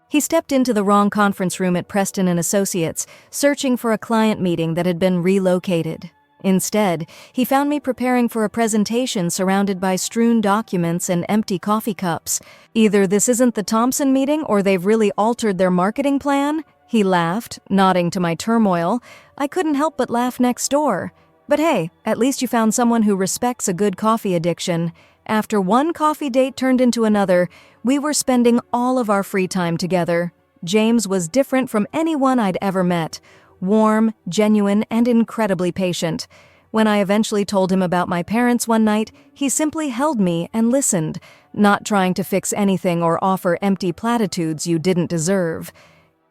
He stepped into the wrong conference room at Preston and Associates, searching for a client meeting that had been relocated. Instead, he found me preparing for a presentation surrounded by strewn documents and empty coffee cups. "Either this isn't the Thompson meeting or they've really altered their marketing plan," he laughed, nodding to my turmoil. I couldn't help but laugh next door. But hey, at least you found someone who respects a good coffee addiction. After one coffee date turned into another, we were spending all of our free time together. James was different from anyone I'd ever met. Warm, genuine, and incredibly patient. When I eventually told him about my parents one night, he simply held me and listened, not trying to fix anything or offer empty platitudes you didn't deserve.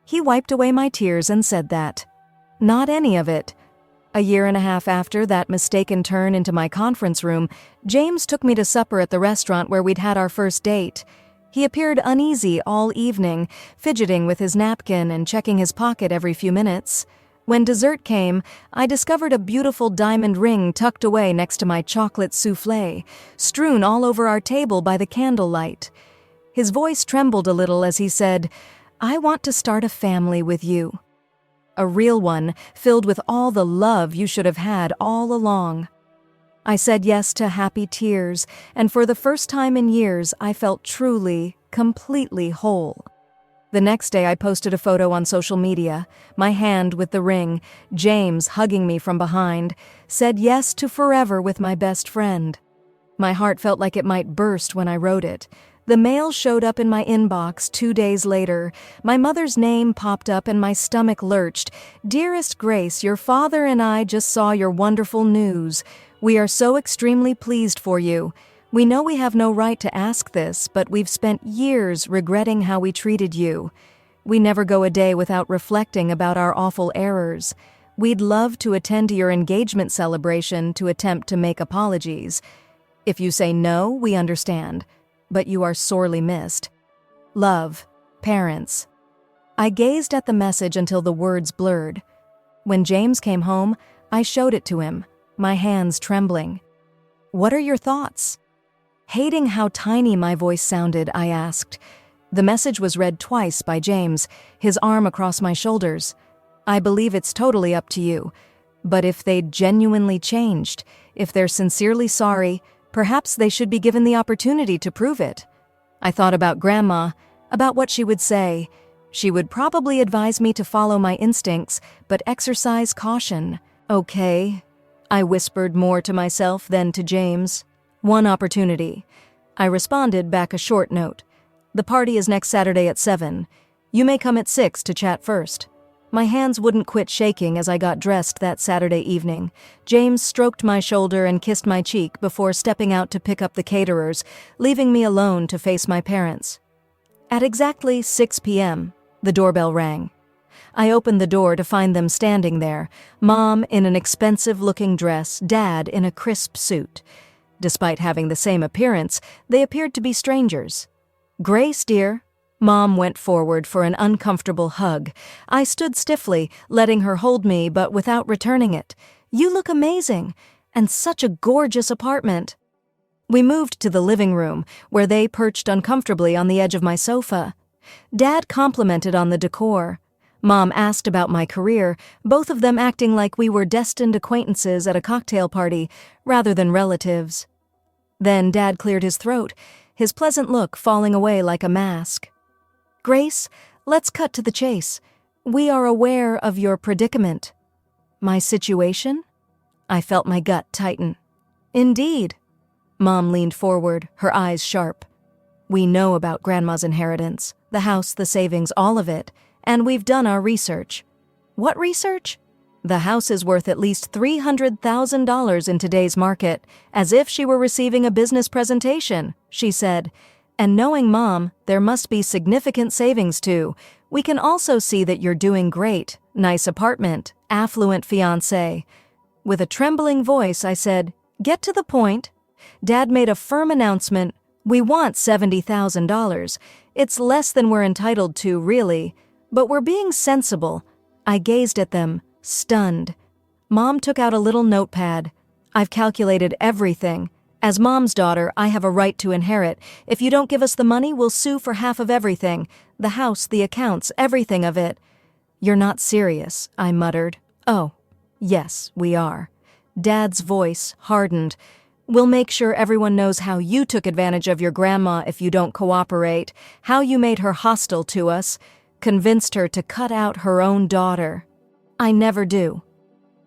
He wiped away my tears and said that. Not any of it. A year and a half after that mistaken turn into my conference room, James took me to supper at the restaurant where we'd had our first date. He appeared uneasy all evening, fidgeting with his napkin and checking his pocket every few minutes. When dessert came, I discovered a beautiful diamond ring tucked away next to my chocolate soufflé, strewn all over our table by the candlelight. His voice trembled a little as he said, "I want to start a family with you. A real one, filled with all the love you should have had all along." I said yes to happy tears, and for the first time in years, I felt truly, completely whole. The next day I posted a photo on social media, my hand with the ring, James hugging me from behind, said yes to forever with my best friend. My heart felt like it might burst when I wrote it. The mail showed up in my inbox 2 days later. My mother's name popped up and my stomach lurched. "Dearest Grace, your father and I just saw your wonderful news. We are so extremely pleased for you. We know we have no right to ask this, but we've spent years regretting how we treated you. We never go a day without reflecting about our awful errors. We'd love to attend to your engagement celebration to attempt to make apologies. If you say no, we understand, but you are sorely missed. Love, Parents." I gazed at the message until the words blurred. When James came home, I showed it to him, my hands trembling. "What are your thoughts?" Hating how tiny my voice sounded, I asked. The message was read twice by James, his arm across my shoulders. "I believe it's totally up to you. But if they'd genuinely changed, if they're sincerely sorry, perhaps they should be given the opportunity to prove it." I thought about Grandma, about what she would say. She would probably advise me to follow my instincts, but exercise caution. "Okay," I whispered more to myself than to James. "One opportunity." I responded back a short note. "The party is next Saturday at 7. You may come at 6 to chat first." My hands wouldn't quit shaking as I got dressed that Saturday evening. James stroked my shoulder and kissed my cheek before stepping out to pick up the caterers, leaving me alone to face my parents. At exactly 6 p.m., the doorbell rang. I opened the door to find them standing there, Mom in an expensive-looking dress, Dad in a crisp suit. Despite having the same appearance, they appeared to be strangers. "Grace, dear." Mom went forward for an uncomfortable hug. I stood stiffly, letting her hold me but without returning it. "You look amazing, and such a gorgeous apartment." We moved to the living room, where they perched uncomfortably on the edge of my sofa. Dad complimented on the decor. Mom asked about my career, both of them acting like we were destined acquaintances at a cocktail party, rather than relatives. Then Dad cleared his throat, his pleasant look falling away like a mask. "Grace, let's cut to the chase. We are aware of your predicament." "My situation?" I felt my gut tighten. "Indeed." Mom leaned forward, her eyes sharp. "We know about Grandma's inheritance, the house, the savings, all of it. And we've done our research." "What research?" "The house is worth at least $300,000 in today's market, as if she were receiving a business presentation," she said. "And knowing Mom, there must be significant savings too. We can also see that you're doing great. Nice apartment, affluent fiancé." With a trembling voice, I said, "Get to the point." Dad made a firm announcement. "We want $70,000. It's less than we're entitled to, really. But we're being sensible." I gazed at them, stunned. Mom took out a little notepad. "I've calculated everything. As Mom's daughter, I have a right to inherit. If you don't give us the money, we'll sue for half of everything. The house, the accounts, everything of it." "You're not serious," I muttered. "Oh, yes, we are." Dad's voice hardened. "We'll make sure everyone knows how you took advantage of your grandma if you don't cooperate, how you made her hostile to us, convinced her to cut out her own daughter." "I never do."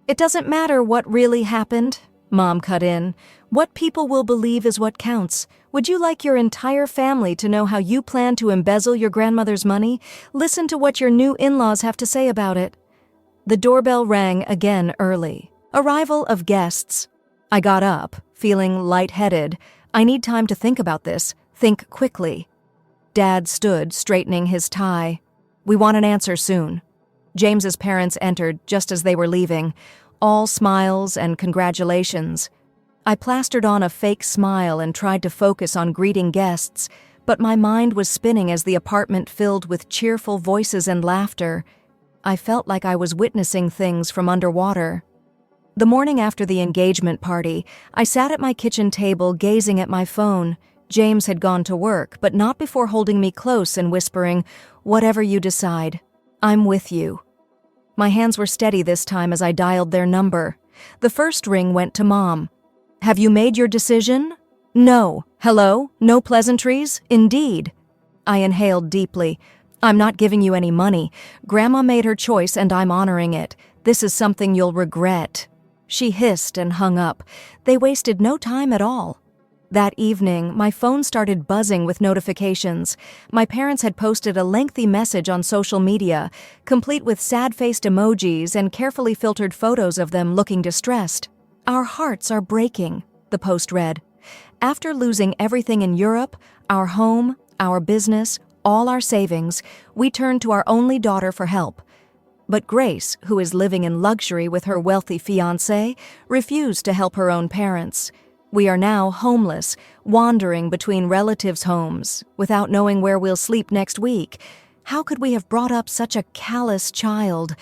"It doesn't matter what really happened," Mom cut in. "What people will believe is what counts. Would you like your entire family to know how you plan to embezzle your grandmother's money? Listen to what your new in-laws have to say about it." The doorbell rang again early. Arrival of guests. I got up, feeling lightheaded. I need time to think about this. Think quickly. Dad stood, straightening his tie. We want an answer soon. James's parents entered just as they were leaving, all smiles and congratulations. I plastered on a fake smile and tried to focus on greeting guests, but my mind was spinning as the apartment filled with cheerful voices and laughter. I felt like I was witnessing things from underwater. The morning after the engagement party, I sat at my kitchen table gazing at my phone. James had gone to work, but not before holding me close and whispering, "Whatever you decide, I'm with you." My hands were steady this time as I dialed their number. The first ring went to Mom. "Have you made your decision?" "No." "Hello? No pleasantries?" "Indeed." I inhaled deeply. "I'm not giving you any money. Grandma made her choice and I'm honoring it. This is something you'll regret." She hissed and hung up. They wasted no time at all. That evening, my phone started buzzing with notifications. My parents had posted a lengthy message on social media, complete with sad-faced emojis and carefully filtered photos of them looking distressed. "Our hearts are breaking," the post read. "After losing everything in Europe, our home, our business, all our savings, we turned to our only daughter for help. But Grace, who is living in luxury with her wealthy fiancé, refused to help her own parents. We are now homeless, wandering between relatives' homes, without knowing where we'll sleep next week. How could we have brought up such a callous child?"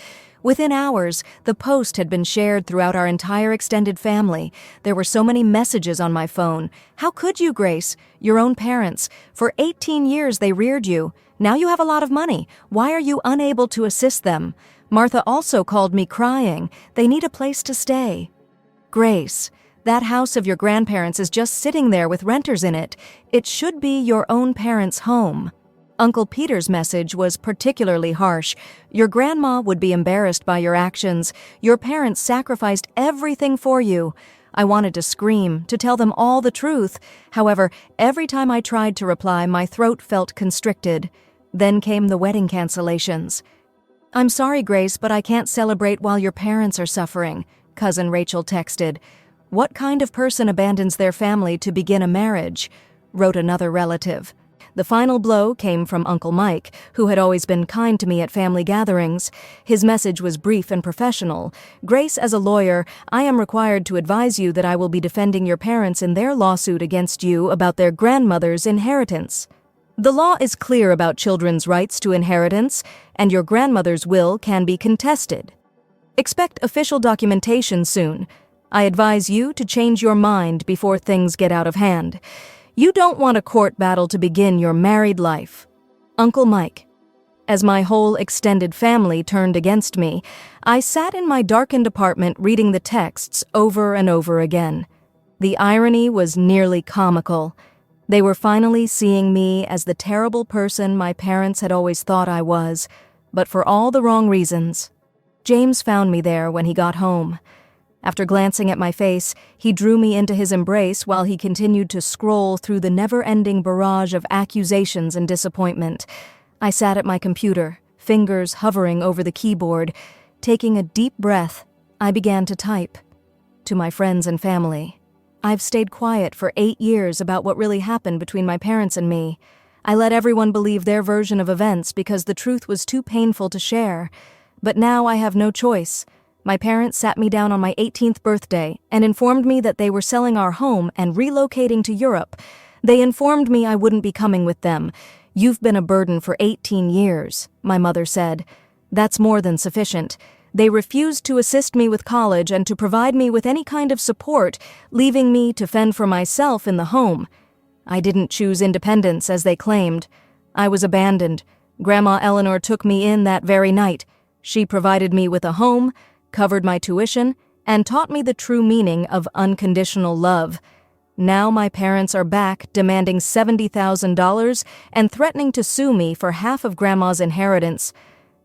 Within hours, the post had been shared throughout our entire extended family. There were so many messages on my phone. "How could you, Grace? Your own parents. For 18 years they reared you. Now you have a lot of money. Why are you unable to assist them? Martha also called me crying. They need a place to stay. Grace, that house of your grandparents is just sitting there with renters in it. It should be your own parents' home." Uncle Peter's message was particularly harsh. "Your grandma would be embarrassed by your actions. Your parents sacrificed everything for you." I wanted to scream, to tell them all the truth. However, every time I tried to reply, my throat felt constricted. Then came the wedding cancellations. "I'm sorry, Grace, but I can't celebrate while your parents are suffering," Cousin Rachel texted. "What kind of person abandons their family to begin a marriage?" wrote another relative. The final blow came from Uncle Mike, who had always been kind to me at family gatherings. His message was brief and professional. "Grace, as a lawyer, I am required to advise you that I will be defending your parents in their lawsuit against you about their grandmother's inheritance. The law is clear about children's rights to inheritance, and your grandmother's will can be contested. Expect official documentation soon. I advise you to change your mind before things get out of hand. You don't want a court battle to begin your married life. Uncle Mike." As my whole extended family turned against me, I sat in my darkened apartment reading the texts over and over again. The irony was nearly comical. They were finally seeing me as the terrible person my parents had always thought I was, but for all the wrong reasons. James found me there when he got home. After glancing at my face, he drew me into his embrace while he continued to scroll through the never-ending barrage of accusations and disappointment. I sat at my computer, fingers hovering over the keyboard. Taking a deep breath, I began to type. To my friends and family. I've stayed quiet for 8 years about what really happened between my parents and me. I let everyone believe their version of events because the truth was too painful to share. But now I have no choice. My parents sat me down on my 18th birthday and informed me that they were selling our home and relocating to Europe. They informed me I wouldn't be coming with them. "You've been a burden for 18 years, my mother said. That's more than sufficient. They refused to assist me with college and to provide me with any kind of support, leaving me to fend for myself in the home. I didn't choose independence as they claimed. I was abandoned. Grandma Eleanor took me in that very night. She provided me with a home, covered my tuition, and taught me the true meaning of unconditional love. Now my parents are back demanding $70,000 and threatening to sue me for half of Grandma's inheritance.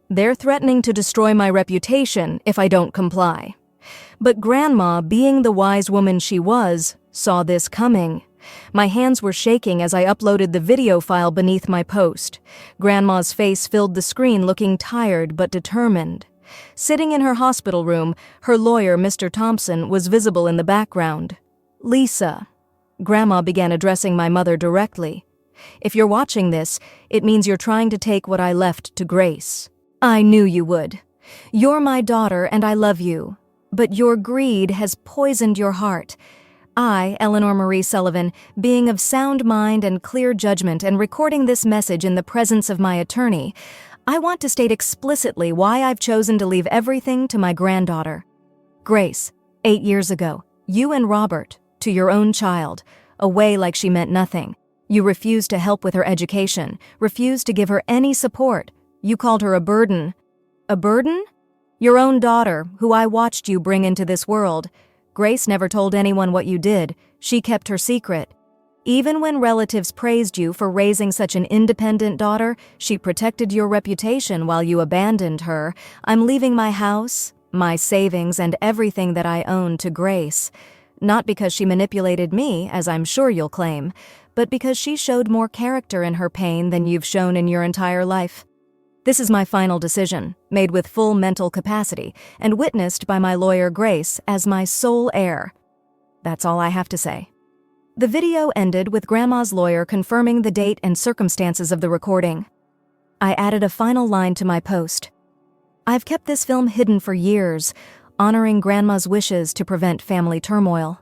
They're threatening to destroy my reputation if I don't comply. But Grandma, being the wise woman she was, saw this coming. My hands were shaking as I uploaded the video file beneath my post. Grandma's face filled the screen looking tired but determined. Sitting in her hospital room, her lawyer, Mr. Thompson, was visible in the background. "Lisa." Grandma began addressing my mother directly. "If you're watching this, it means you're trying to take what I left to Grace. I knew you would. You're my daughter and I love you. But your greed has poisoned your heart. I, Eleanor Marie Sullivan, being of sound mind and clear judgment and recording this message in the presence of my attorney, I want to state explicitly why I've chosen to leave everything to my granddaughter. Grace, 8 years ago, you and Robert, to your own child, away like she meant nothing. You refused to help with her education, refused to give her any support. You called her a burden. A burden? Your own daughter, who I watched you bring into this world. Grace never told anyone what you did. She kept her secret. Even when relatives praised you for raising such an independent daughter, she protected your reputation while you abandoned her. I'm leaving my house, my savings, and everything that I own to Grace. Not because she manipulated me, as I'm sure you'll claim, but because she showed more character in her pain than you've shown in your entire life. This is my final decision, made with full mental capacity, and witnessed by my lawyer Grace as my sole heir. That's all I have to say." The video ended with Grandma's lawyer confirming the date and circumstances of the recording. I added a final line to my post. "I've kept this film hidden for years, honoring Grandma's wishes to prevent family turmoil.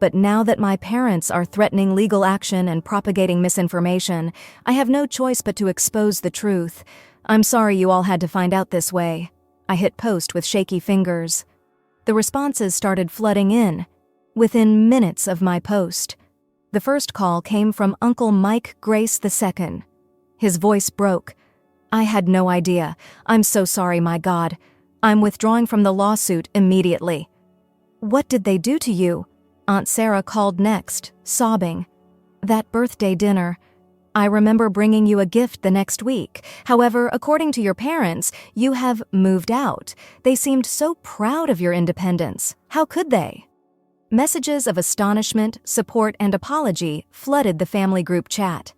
But now that my parents are threatening legal action and propagating misinformation, I have no choice but to expose the truth. I'm sorry you all had to find out this way." I hit post with shaky fingers. The responses started flooding in, within minutes of my post. The first call came from Uncle Mike Grace II. His voice broke. "I had no idea. I'm so sorry, my God. I'm withdrawing from the lawsuit immediately." "What did they do to you?" Aunt Sarah called next, sobbing. "That birthday dinner. I remember bringing you a gift the next week. However, according to your parents, you have moved out. They seemed so proud of your independence. How could they?" Messages of astonishment, support, and apology flooded the family group chat.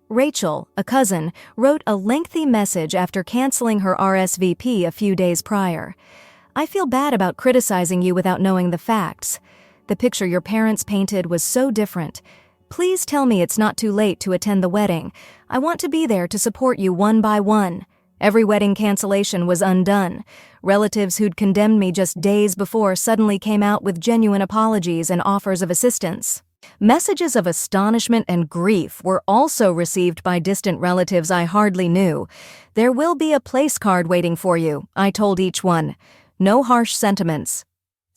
Rachel, a cousin, wrote a lengthy message after canceling her RSVP a few days prior. "I feel bad about criticizing you without knowing the facts. The picture your parents painted was so different. Please tell me it's not too late to attend the wedding. I want to be there to support you one by one. Every wedding cancellation was undone. Relatives who'd condemned me just days before suddenly came out with genuine apologies and offers of assistance." Messages of astonishment and grief were also received by distant relatives I hardly knew. "There will be a place card waiting for you," I told each one. No harsh sentiments.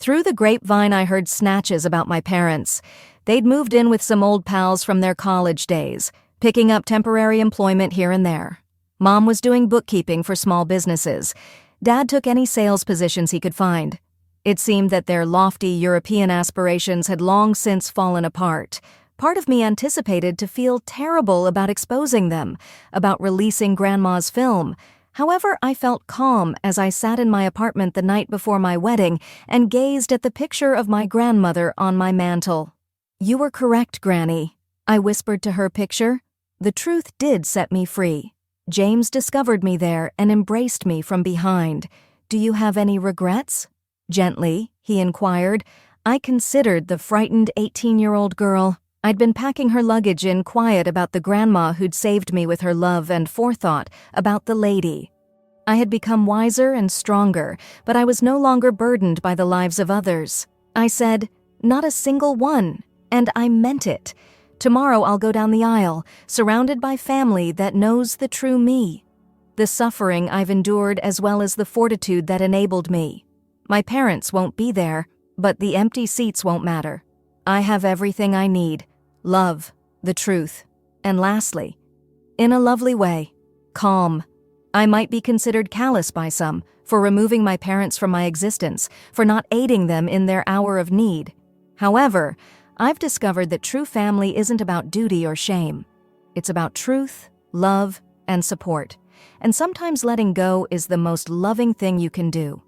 Through the grapevine I heard snatches about my parents. They'd moved in with some old pals from their college days, picking up temporary employment here and there. Mom was doing bookkeeping for small businesses. Dad took any sales positions he could find. It seemed that their lofty European aspirations had long since fallen apart. Part of me anticipated to feel terrible about exposing them, about releasing Grandma's film. However, I felt calm as I sat in my apartment the night before my wedding and gazed at the picture of my grandmother on my mantel. "You were correct, Granny," I whispered to her picture. "The truth did set me free. James discovered me there and embraced me from behind. Do you have any regrets?" Gently, he inquired. I considered the frightened 18-year-old girl. I'd been packing her luggage in quiet about the grandma who'd saved me with her love and forethought, about the lady. I had become wiser and stronger, but I was no longer burdened by the lives of others. I said, "Not a single one," and I meant it. Tomorrow I'll go down the aisle, surrounded by family that knows the true me. The suffering I've endured as well as the fortitude that enabled me. My parents won't be there, but the empty seats won't matter. I have everything I need: love, the truth, and lastly, in a lovely way, calm. I might be considered callous by some for removing my parents from my existence, for not aiding them in their hour of need. However, I've discovered that true family isn't about duty or shame. It's about truth, love, and support. And sometimes letting go is the most loving thing you can do.